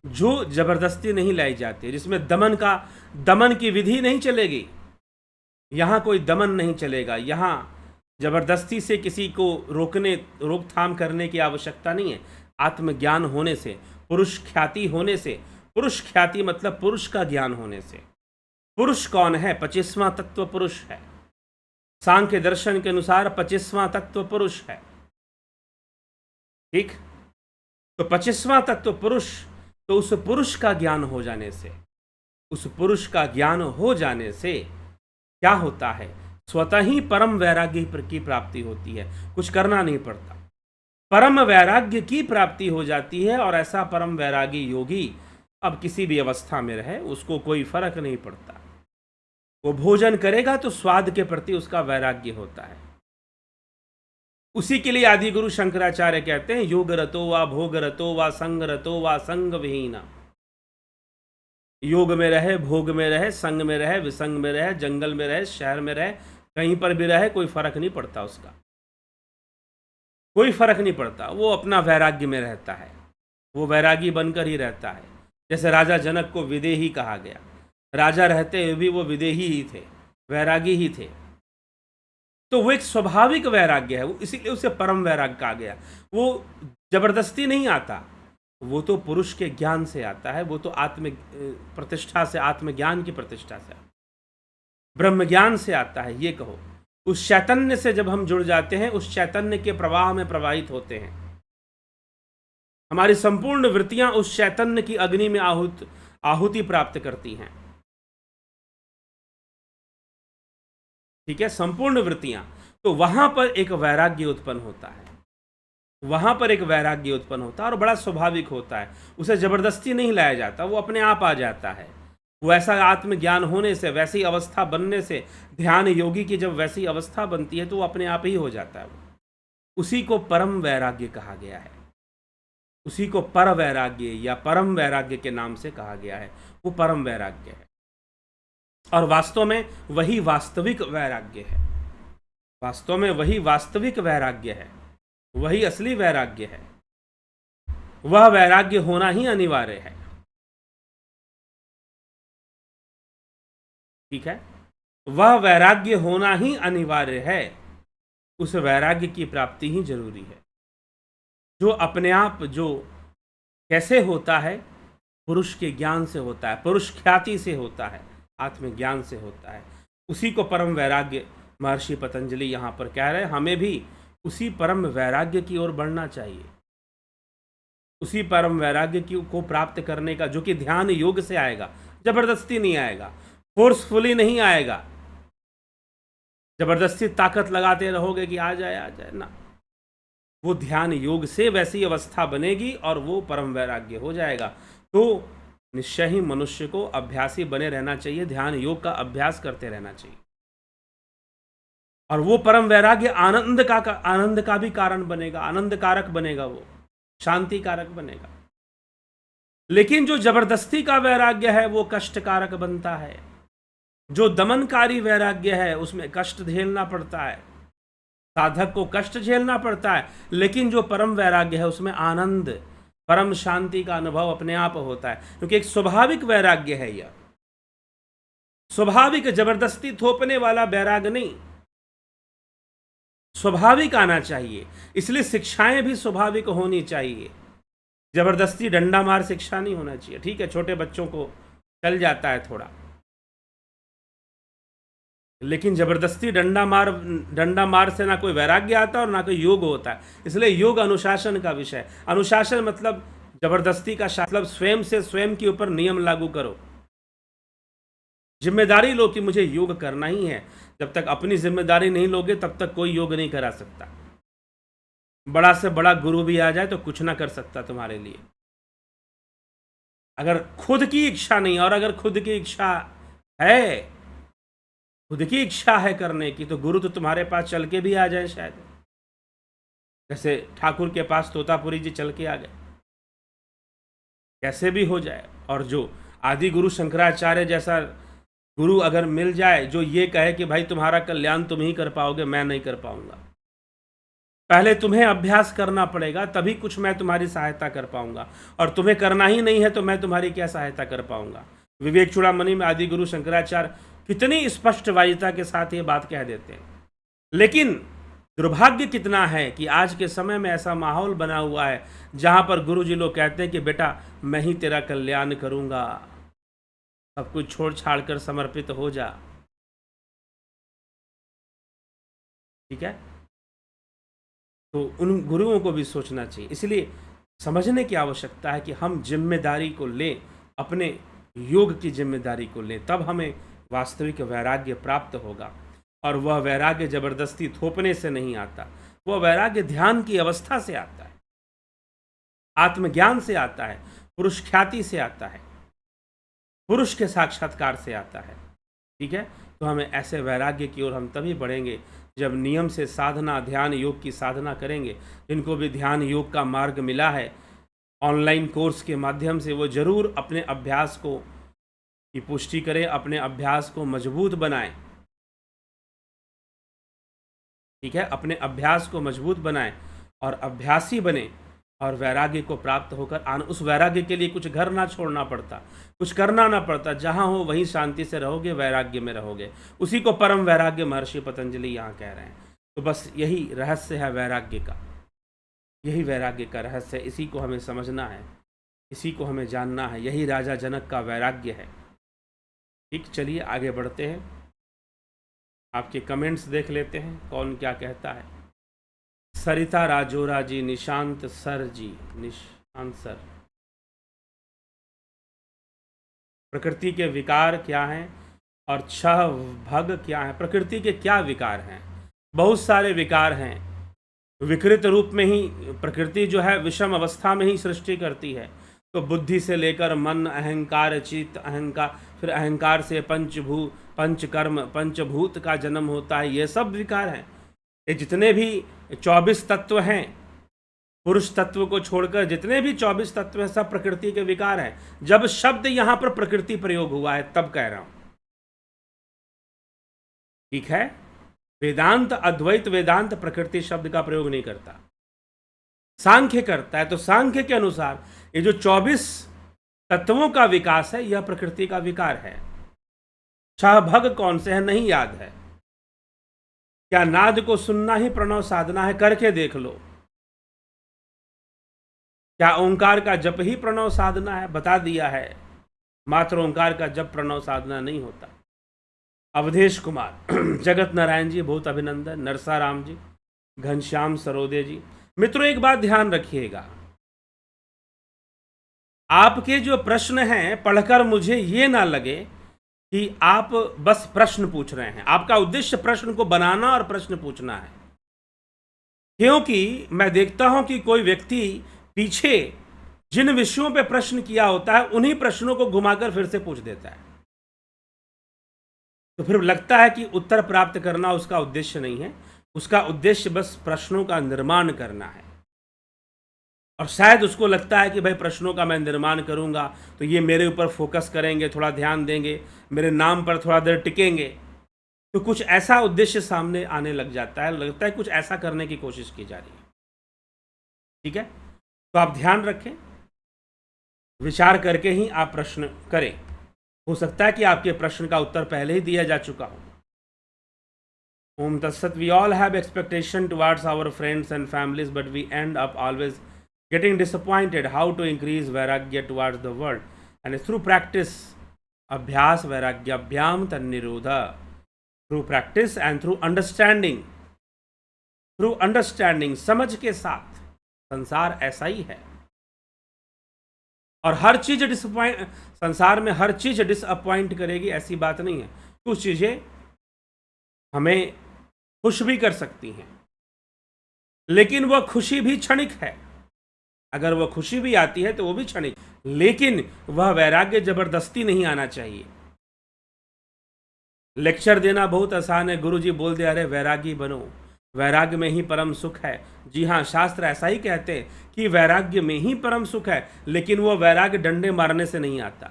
Speaker 1: जो जबरदस्ती नहीं लाई जाती, जिसमें दमन की विधि नहीं चलेगी। यहां कोई दमन नहीं चलेगा। यहां जबरदस्ती से किसी को रोकथाम करने की आवश्यकता नहीं है। आत्मज्ञान होने से, पुरुष ख्याति होने से, पुरुष ख्याति मतलब पुरुष का ज्ञान होने से। पुरुष कौन है? 25वां तत्व पुरुष है। सांख्य दर्शन के अनुसार 25वां तत्व पुरुष है। ठीक, तो 25वां तत्व पुरुष, तो उस पुरुष का ज्ञान हो जाने से, उस पुरुष का ज्ञान हो जाने से क्या होता है? स्वतः ही परम वैराग्य की प्राप्ति होती है। कुछ करना नहीं पड़ता, परम वैराग्य की प्राप्ति हो जाती है। और ऐसा परम वैरागी योगी अब किसी भी अवस्था में रहे, उसको कोई फर्क नहीं पड़ता। वो भोजन करेगा तो स्वाद के प्रति उसका वैराग्य होता है। उसी के लिए आदि गुरु शंकराचार्य कहते हैं, योग रतो वा भोग रतो वा संग रतो वा संग विहीना। योग में रहे, भोग में रहे, संग में रहे, विसंग में रहे, जंगल में रहे, शहर में रहे, कहीं पर भी रहे, कोई फर्क नहीं पड़ता उसका, कोई फर्क नहीं पड़ता। वो अपना वैराग्य में रहता है, वो वैरागी बनकर ही रहता है। जैसे राजा जनक को विदेही कहा गया, राजा रहते हुए भी वो विदेही ही थे, वैरागी ही थे। तो वो एक स्वाभाविक वैराग्य है, इसीलिए उसे परम वैराग्य कहा गया। वो जबरदस्ती नहीं आता, वो तो पुरुष के ज्ञान से आता है, वो तो आत्म प्रतिष्ठा से, आत्मज्ञान की प्रतिष्ठा से, ब्रह्म ज्ञान से आता है। ये कहो, उस चैतन्य से जब हम जुड़ जाते हैं, उस चैतन्य के प्रवाह में प्रवाहित होते हैं। हमारी संपूर्ण वृत्तियां उस चैतन्य की अग्नि में आहुति प्राप्त करती हैं। ठीक है, संपूर्ण वृत्तियां। तो वहां पर एक वैराग्य उत्पन्न होता है, वहां पर एक वैराग्य उत्पन्न होता है और बड़ा स्वाभाविक होता है। उसे जबरदस्ती नहीं लाया जाता, वो अपने आप आ जाता है। वो ऐसा आत्मज्ञान होने से, वैसी अवस्था बनने से, ध्यान योगी की जब वैसी अवस्था बनती है तो वो अपने आप ही हो जाता है। उसी को परम वैराग्य कहा गया है, उसी को पर वैराग्य या परम वैराग्य के नाम से कहा गया है। वो परम वैराग्य है और वास्तव में वही वास्तविक वैराग्य है। वास्तव में वही वास्तविक वैराग्य है, वही असली वैराग्य है। वह वैराग्य होना ही अनिवार्य है। ठीक है, वह वैराग्य होना ही अनिवार्य है। उस वैराग्य की प्राप्ति ही जरूरी है, जो अपने आप, जो कैसे होता है? पुरुष के ज्ञान से होता है, पुरुष ख्याति से होता है, आत्मज्ञान से होता है। उसी को परम वैराग्य महर्षि पतंजलि यहाँ पर कह रहे हैं। हमें भी उसी परम वैराग्य की ओर बढ़ना चाहिए, उसी परम वैराग्य को प्राप्त करने का, जो कि ध्यान योग से आएगा, जबरदस्ती नहीं आएगा, फोर्सफुली नहीं आएगा। जबरदस्ती ताकत लगाते रहोगे कि आ जाए ना, वो ध्यान योग से वैसी अवस्था बनेगी और वो परम वैराग्य हो जाएगा। तो निश्चय ही मनुष्य को अभ्यासी बने रहना चाहिए, ध्यान योग का अभ्यास करते रहना चाहिए। और वो परम वैराग्य आनंद का भी कारण बनेगा, आनंद कारक बनेगा, वो शांति कारक बनेगा। लेकिन जो जबरदस्ती का वैराग्य है वो कष्ट कारक बनता है। जो दमनकारी वैराग्य है उसमें कष्ट झेलना पड़ता है, साधक को कष्ट झेलना पड़ता है। लेकिन जो परम वैराग्य है उसमें आनंद, परम शांति का अनुभव अपने आप होता है, क्योंकि एक स्वाभाविक वैराग्य है। यह स्वाभाविक, जबरदस्ती थोपने वाला वैराग्य नहीं, स्वाभाविक आना चाहिए। इसलिए शिक्षाएं भी स्वाभाविक होनी चाहिए, जबरदस्ती डंडा मार शिक्षा नहीं होना चाहिए। ठीक है, छोटे बच्चों को चल जाता है थोड़ा, लेकिन जबरदस्ती डंडा मार से ना कोई वैराग्य आता और ना कोई योग होता है। इसलिए योग अनुशासन का विषय है। अनुशासन मतलब जबरदस्ती का मतलब स्वयं से स्वयं के ऊपर नियम लागू करो, जिम्मेदारी लो कि मुझे योग करना ही है। जब तक अपनी जिम्मेदारी नहीं लोगे तब तक कोई योग नहीं करा सकता। बड़ा से बड़ा गुरु भी आ जाए तो कुछ ना कर सकता तुम्हारे लिए। अगर खुद की इच्छा नहीं, और अगर खुद की इच्छा है, खुद की इच्छा है करने की, तो गुरु तो तुम्हारे पास चल के भी आ जाए शायद, जैसे ठाकुर के पास तोतापुरी जी चल के आ गए, कैसे भी हो जाए। और जो आदि गुरु शंकराचार्य जैसा गुरु अगर मिल जाए जो ये कहे कि भाई तुम्हारा कल्याण तुम ही कर पाओगे, मैं नहीं कर पाऊंगा, पहले तुम्हें अभ्यास करना पड़ेगा तभी कुछ मैं तुम्हारी सहायता कर पाऊंगा, और तुम्हें करना ही नहीं है तो मैं तुम्हारी क्या सहायता कर पाऊंगा। विवेक चूड़ामणि में आदि गुरु शंकराचार्य कितनी स्पष्ट वायता के साथ ये बात कह देते हैं। लेकिन दुर्भाग्य कितना है कि आज के समय में ऐसा माहौल बना हुआ है जहां पर गुरु जी लोग कहते हैं कि बेटा मैं ही तेरा कल्याण करूंगा, सब कुछ छोड़ छाड़ कर समर्पित हो जा। ठीक है, तो उन गुरुओं को भी सोचना चाहिए। इसलिए समझने की आवश्यकता है कि हम जिम्मेदारी को लें, अपने योग की जिम्मेदारी को लें, तब हमें वास्तविक वैराग्य प्राप्त होगा। और वह वैराग्य जबरदस्ती थोपने से नहीं आता, वह वैराग्य ध्यान की अवस्था से आता है, आत्मज्ञान से आता है, पुरुष ख्याति से आता है, पुरुष के साक्षात्कार से आता है। ठीक है, तो हमें ऐसे वैराग्य की ओर हम तभी बढ़ेंगे जब नियम से साधना, ध्यान योग की साधना करेंगे। जिनको भी ध्यान योग का मार्ग मिला है ऑनलाइन कोर्स के माध्यम से, वो जरूर अपने अभ्यास को की पुष्टि करें, अपने अभ्यास को मजबूत बनाएं। ठीक है, अपने अभ्यास को मजबूत बनाएं और अभ्यासी बने, और वैराग्य को प्राप्त होकर उस वैराग्य के लिए कुछ घर ना छोड़ना पड़ता, कुछ करना ना पड़ता, जहाँ हो वहीं शांति से रहोगे, वैराग्य में रहोगे। उसी को परम वैराग्य महर्षि पतंजलि यहाँ कह रहे हैं। तो बस यही रहस्य है वैराग्य का, यही वैराग्य का रहस्य है। इसी को हमें समझना है, इसी को हमें जानना है। यही राजा जनक का वैराग्य है। ठीक, चलिए आगे बढ़ते हैं, आपके कमेंट्स देख लेते हैं कौन क्या कहता है। सरिता राजोरा जी, निशांत सर जी, निशांत सर, प्रकृति के विकार क्या हैं और छह भग क्या है? प्रकृति के क्या विकार हैं? बहुत सारे विकार हैं। विकृत रूप में ही प्रकृति जो है विषम अवस्था में ही सृष्टि करती है। तो बुद्धि से लेकर मन, अहंकार, चित्त, अहंकार, फिर अहंकार से पंचकर्म, पंचभूत का जन्म होता है। ये सब विकार हैं। ये जितने भी 24 तत्व हैं, पुरुष तत्व को छोड़कर जितने भी 24 तत्व हैं, सब प्रकृति के विकार हैं। जब शब्द यहां पर प्रकृति प्रयोग हुआ है तब कह रहा हूं। ठीक है, वेदांत, अद्वैत वेदांत प्रकृति शब्द का प्रयोग नहीं करता, सांख्य करता है। तो सांख्य के अनुसार ये जो 24 तत्वों का विकास है, यह प्रकृति का विकार है। छह भग कौन से हैं नहीं याद है। क्या नाद को सुनना ही प्रणव साधना है? करके देख लो। क्या ओंकार का जप ही प्रणव साधना है? बता दिया है, मात्र ओंकार का जप प्रणव साधना नहीं होता। अवधेश कुमार, जगत नारायण जी बहुत अभिनंदन, नरसाराम जी, घनश्याम सरोदे जी। मित्रों एक बात ध्यान रखिएगा, आपके जो प्रश्न हैं पढ़कर मुझे ये ना लगे कि आप बस प्रश्न पूछ रहे हैं। आपका उद्देश्य प्रश्न को बनाना और प्रश्न पूछना है। क्योंकि मैं देखता हूं कि कोई व्यक्ति पीछे जिन विषयों पे प्रश्न किया होता है उन्हीं प्रश्नों को घुमाकर फिर से पूछ देता है। तो फिर लगता है कि उत्तर प्राप्त करना उसका उद्देश्य नहीं है, उसका उद्देश्य बस प्रश्नों का निर्माण करना है। और शायद उसको लगता है कि भाई प्रश्नों का मैं निर्माण करूंगा तो ये मेरे ऊपर फोकस करेंगे, थोड़ा ध्यान देंगे, मेरे नाम पर थोड़ा देर टिकेंगे। तो कुछ ऐसा उद्देश्य सामने आने लग जाता है, लगता है कुछ ऐसा करने की कोशिश की जा रही है। ठीक है, तो आप ध्यान रखें, विचार करके ही आप प्रश्न करें। हो सकता है कि आपके प्रश्न का उत्तर पहले ही दिया जा चुका हो। ओम तत्सत। We all have expectation towards our friends and families but we end up always getting disappointed. How to increase vairagya towards the world? And through practice, abhyas vairagyabhyam tannirodha. Through practice and through understanding, समझ के साथ। संसार ऐसा ही है, और हर चीज संसार में हर चीज डिसअपॉइंट करेगी ऐसी बात नहीं है। कुछ चीजें हमें खुश भी कर सकती हैं, लेकिन वह खुशी भी क्षणिक है। अगर वह खुशी भी आती है तो वो भी क्षणिक, लेकिन वह वैराग्य जबरदस्ती नहीं आना चाहिए। लेक्चर देना बहुत आसान है, गुरुजी बोल दिया अरे वैरागी बनो, वैराग्य में ही परम सुख है। जी हाँ, शास्त्र ऐसा ही कहते हैं कि वैराग्य में ही परम सुख है, लेकिन वह वैराग्य डंडे मारने से नहीं आता,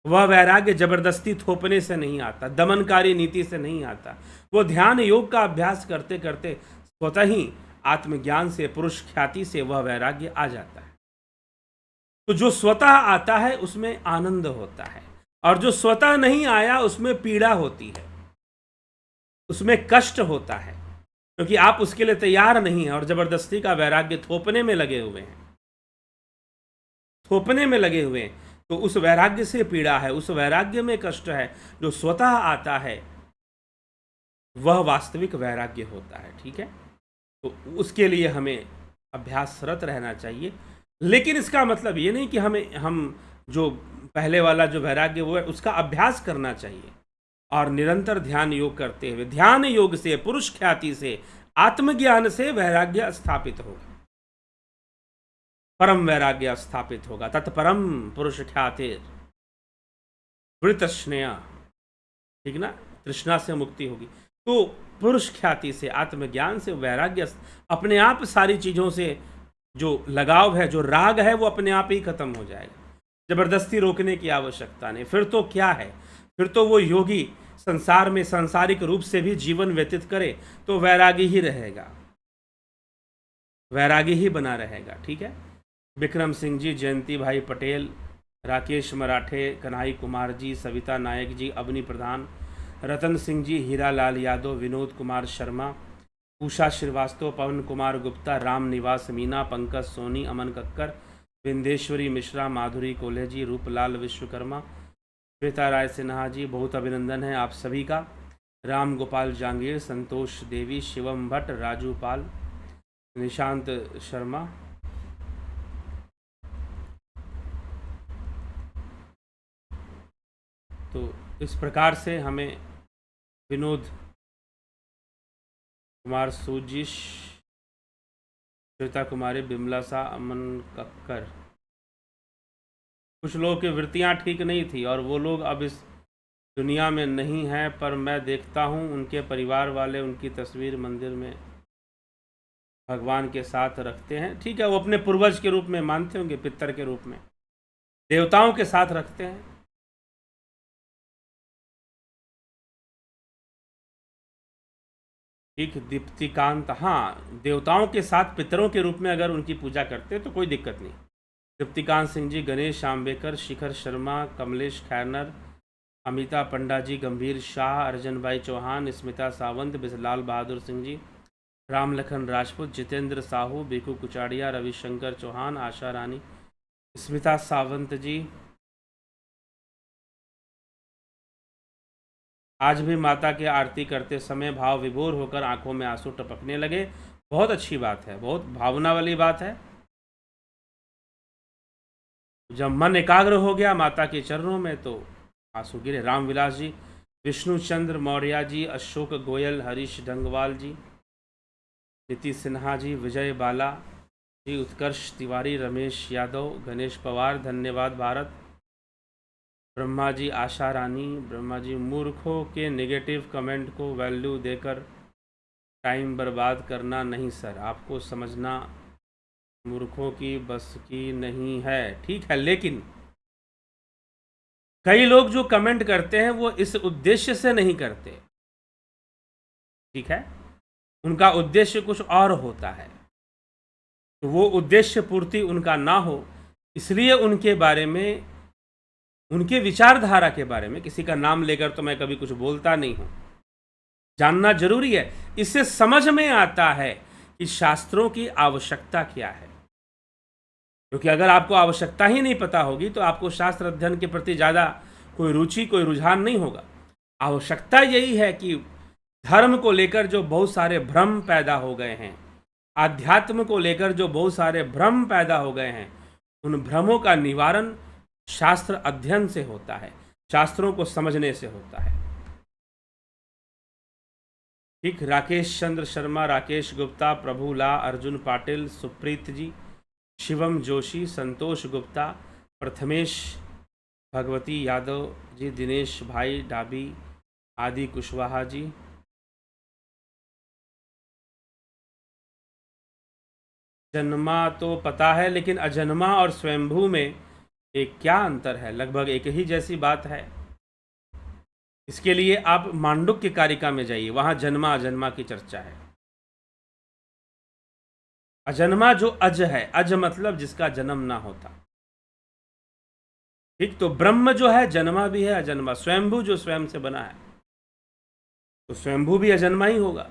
Speaker 1: वह वैराग्य जबरदस्ती थोपने से नहीं आता, दमनकारी नीति से नहीं आता। वो ध्यान योग का अभ्यास करते करते स्वतः ही आत्मज्ञान से, पुरुष ख्याति से वह वैराग्य आ जाता है। तो जो स्वतः आता है उसमें आनंद होता है, और जो स्वतः नहीं आया उसमें पीड़ा होती है, उसमें कष्ट होता है, क्योंकि आप उसके लिए तैयार नहीं हैं और जबरदस्ती का वैराग्य थोपने में लगे हुए हैं, थोपने में लगे हुए हैं। तो उस वैराग्य से पीड़ा है, उस वैराग्य में कष्ट है। जो स्वतः आता है वह वास्तविक वैराग्य होता है। ठीक है, तो उसके लिए हमें अभ्यासरत रहना चाहिए। लेकिन इसका मतलब ये नहीं कि हम जो पहले वाला जो वैराग्य वो है उसका अभ्यास करना चाहिए, और निरंतर ध्यान योग करते हुए, ध्यान योग से, पुरुष ख्याति से, आत्मज्ञान से वैराग्य स्थापित होगा, परम वैराग्य स्थापित होगा। तत्परम पुरुष ख्यातिर वृतस्नेया, ठीक ना, तृष्णा से मुक्ति होगी। तो पुरुष ख्याति से, आत्मज्ञान से वैराग्य अपने आप, सारी चीजों से जो लगाव है, जो राग है, वो अपने आप ही खत्म हो जाएगा। जबरदस्ती रोकने की आवश्यकता नहीं। फिर तो क्या है, फिर तो वो योगी संसार में सांसारिक रूप से भी जीवन व्यतीत करे तो वैरागी ही रहेगा, वैरागी ही बना रहेगा। ठीक है, विक्रम सिंह जी, जयंती भाई पटेल, राकेश मराठे, कन्हई कुमार जी, सविता नायक जी, अवनी प्रधान, रतन सिंह जी, हीरा लाल यादव, विनोद कुमार शर्मा, उषा श्रीवास्तव, पवन कुमार गुप्ता, राम निवास मीना, पंकज सोनी, अमन कक्कर, विंदेश्वरी मिश्रा, माधुरी कोल्हे, रूपलाल विश्वकर्मा, श्वेता राय सिन्हा जी, बहुत अभिनंदन है आप सभी का। राम गोपाल जांगीर, संतोष देवी, शिवम भट्ट, राजू पाल, निशांत शर्मा, तो इस प्रकार से हमें विनोद कुमार सूजिश, श्वेता कुमारी, बिमला सा, अमन कक्कर, कुछ लोगों की वृत्तियां ठीक नहीं थी और वो लोग अब इस दुनिया में नहीं हैं, पर मैं देखता हूँ उनके परिवार वाले उनकी तस्वीर मंदिर में भगवान के साथ रखते हैं। ठीक है, वो अपने पूर्वज के रूप में मानते होंगे, पितर के रूप में, देवताओं के साथ रखते हैं। ठीक, दीप्तिकांत, हाँ, देवताओं के साथ पितरों के रूप में अगर उनकी पूजा करते तो कोई दिक्कत नहीं। दीप्तिकांत सिंह जी, गणेश आम्बेकर, शिखर शर्मा, कमलेश खैरनर, अमिता पंडा जी, गंभीर शाह, अर्जन भाई चौहान, स्मिता सावंत, बिजलाल बहादुर सिंह जी, राम लखन राजपूत, जितेंद्र साहू, बीकू कुचाड़िया, रविशंकर चौहान, आशा रानी, स्मिता सावंत जी, आज भी माता की आरती करते समय भाव विभोर होकर आंखों में आंसू टपकने लगे। बहुत अच्छी बात है, बहुत भावना वाली बात है। जब मन एकाग्र हो गया माता के चरणों में तो आंसू गिरे। रामविलास जी, विष्णु चंद्र मौर्य जी, अशोक गोयल, हरीश डंगवाल जी, नीति सिन्हा जी, विजय बाला जी, उत्कर्ष तिवारी, रमेश यादव, गणेश पवार, धन्यवाद भारत, ब्रह्मा जी, आशा रानी, ब्रह्मा जी, मूर्खों के नेगेटिव कमेंट को वैल्यू देकर टाइम बर्बाद करना नहीं सर, आपको समझना मूर्खों की बस की नहीं है। ठीक है, लेकिन कई लोग जो कमेंट करते हैं वो इस उद्देश्य से नहीं करते। ठीक है, उनका उद्देश्य कुछ और होता है, तो वो उद्देश्य पूर्ति उनका ना हो, इसलिए उनके बारे में, उनके विचारधारा के बारे में किसी का नाम लेकर तो मैं कभी कुछ बोलता नहीं हूं। जानना जरूरी है, इससे समझ में आता है कि शास्त्रों की आवश्यकता क्या है। क्योंकि अगर आपको आवश्यकता ही नहीं पता होगी तो आपको शास्त्र अध्ययन के प्रति ज़्यादा कोई रुचि, कोई रुझान नहीं होगा। आवश्यकता यही है कि धर्म को लेकर जो बहुत सारे भ्रम पैदा हो गए हैं, आध्यात्म को लेकर जो बहुत सारे भ्रम पैदा हो गए हैं, उन भ्रमों का निवारण शास्त्र अध्ययन से होता है, शास्त्रों को समझने से होता है। ठीक, राकेश चंद्र शर्मा, राकेश गुप्ता, प्रभुला, अर्जुन पाटिल, सुप्रीत जी, शिवम जोशी, संतोष गुप्ता, प्रथमेश, भगवती यादव जी, दिनेश भाई डाबी, आदि कुशवाहा जी, जन्मा तो पता है, लेकिन अजन्मा और स्वयंभू में एक क्या अंतर है? लगभग एक ही जैसी बात है। इसके लिए आप मांडुक्य कारिका में जाइए, वहां जन्मा अजन्मा की चर्चा है। अजन्मा जो अज है, अज मतलब जिसका जन्म ना होता। ठीक, तो ब्रह्म जो है जन्मा भी है अजन्मा, स्वयंभू जो स्वयं से बना है, तो स्वयंभू भी अजन्मा ही होगा।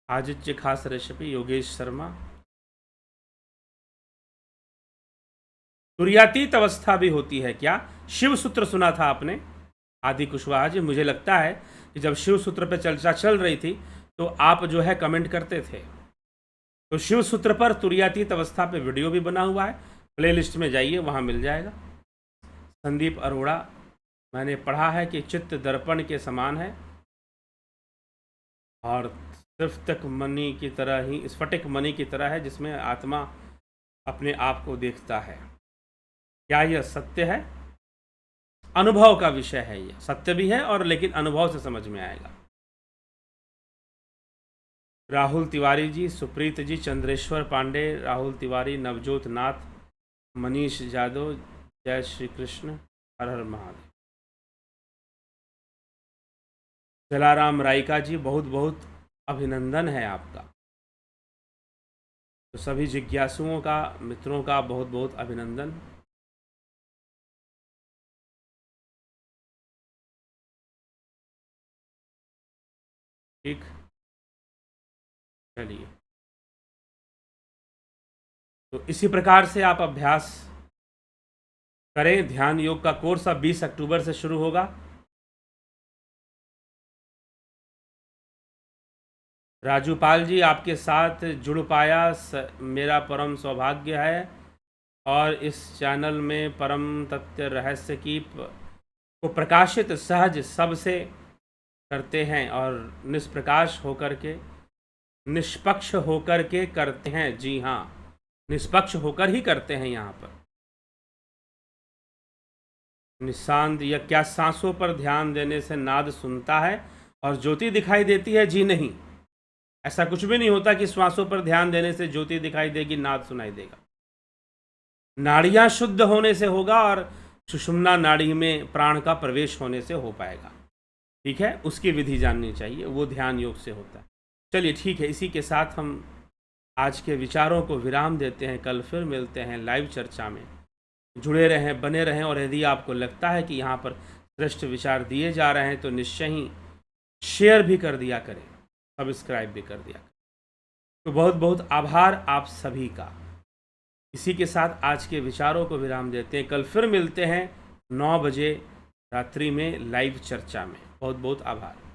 Speaker 1: आदित्य खास रेसिपी, योगेश शर्मा। तुर्यातीत अवस्था भी होती है क्या? शिव सूत्र सुना था आपने? आदि कुशवाहा जी, मुझे लगता है कि जब शिव सूत्र पर चर्चा चल रही थी तो आप जो है कमेंट करते थे। तो शिव सूत्र पर तुर्यातीत अवस्था पे वीडियो भी बना हुआ है, प्लेलिस्ट में जाइए, वहाँ मिल जाएगा। संदीप अरोड़ा, मैंने पढ़ा है कि चित्त दर्पण के समान है और स्फटिक मणि की तरह ही, स्फटिक मणि की तरह है, जिसमें आत्मा अपने आप को देखता है। क्या यह सत्य है? अनुभव का विषय है, यह सत्य भी है और लेकिन अनुभव से समझ में आएगा। राहुल तिवारी जी, सुप्रीत जी, चंद्रेश्वर पांडे, राहुल तिवारी, नवजोत नाथ, मनीष यादव, जय श्री कृष्ण, हर हर महादेव। जलाराम रायका जी, बहुत बहुत अभिनंदन है आपका। तो सभी जिज्ञासुओं का, मित्रों का बहुत बहुत अभिनंदन। ठीक, चलिए, तो इसी प्रकार से आप अभ्यास करें। ध्यान योग का कोर्स अब 20 अक्टूबर से शुरू होगा। राजू पाल जी, आपके साथ जुड़ पाया मेरा परम सौभाग्य है और इस चैनल में परम तथ्य रहस्य की को प्रकाशित सहज सबसे करते हैं और निष्प्रकाश होकर के, निष्पक्ष होकर के करते हैं। जी हाँ, निष्पक्ष होकर ही करते हैं यहाँ पर। निशांत, यह क्या सांसों पर ध्यान देने से नाद सुनता है और ज्योति दिखाई देती है? जी नहीं, ऐसा कुछ भी नहीं होता कि श्वासों पर ध्यान देने से ज्योति दिखाई देगी, नाद सुनाई देगा। नाड़ियां शुद्ध होने से होगा और सुषुम्ना नाड़ी में प्राण का प्रवेश होने से हो पाएगा। ठीक है, उसकी विधि जाननी चाहिए, वो ध्यान योग से होता है। चलिए ठीक है, इसी के साथ हम आज के विचारों को विराम देते हैं। कल फिर मिलते हैं लाइव चर्चा में। जुड़े रहें, बने रहें, और यदि आपको लगता है कि यहाँ पर श्रेष्ठ विचार दिए जा रहे हैं तो निश्चय ही शेयर भी कर दिया करें, सब्सक्राइब भी कर दिया करें। तो बहुत बहुत आभार आप सभी का। इसी के साथ आज के विचारों को विराम देते हैं। कल फिर मिलते हैं 9 बजे रात्रि में लाइव चर्चा में। बहुत बहुत आभार।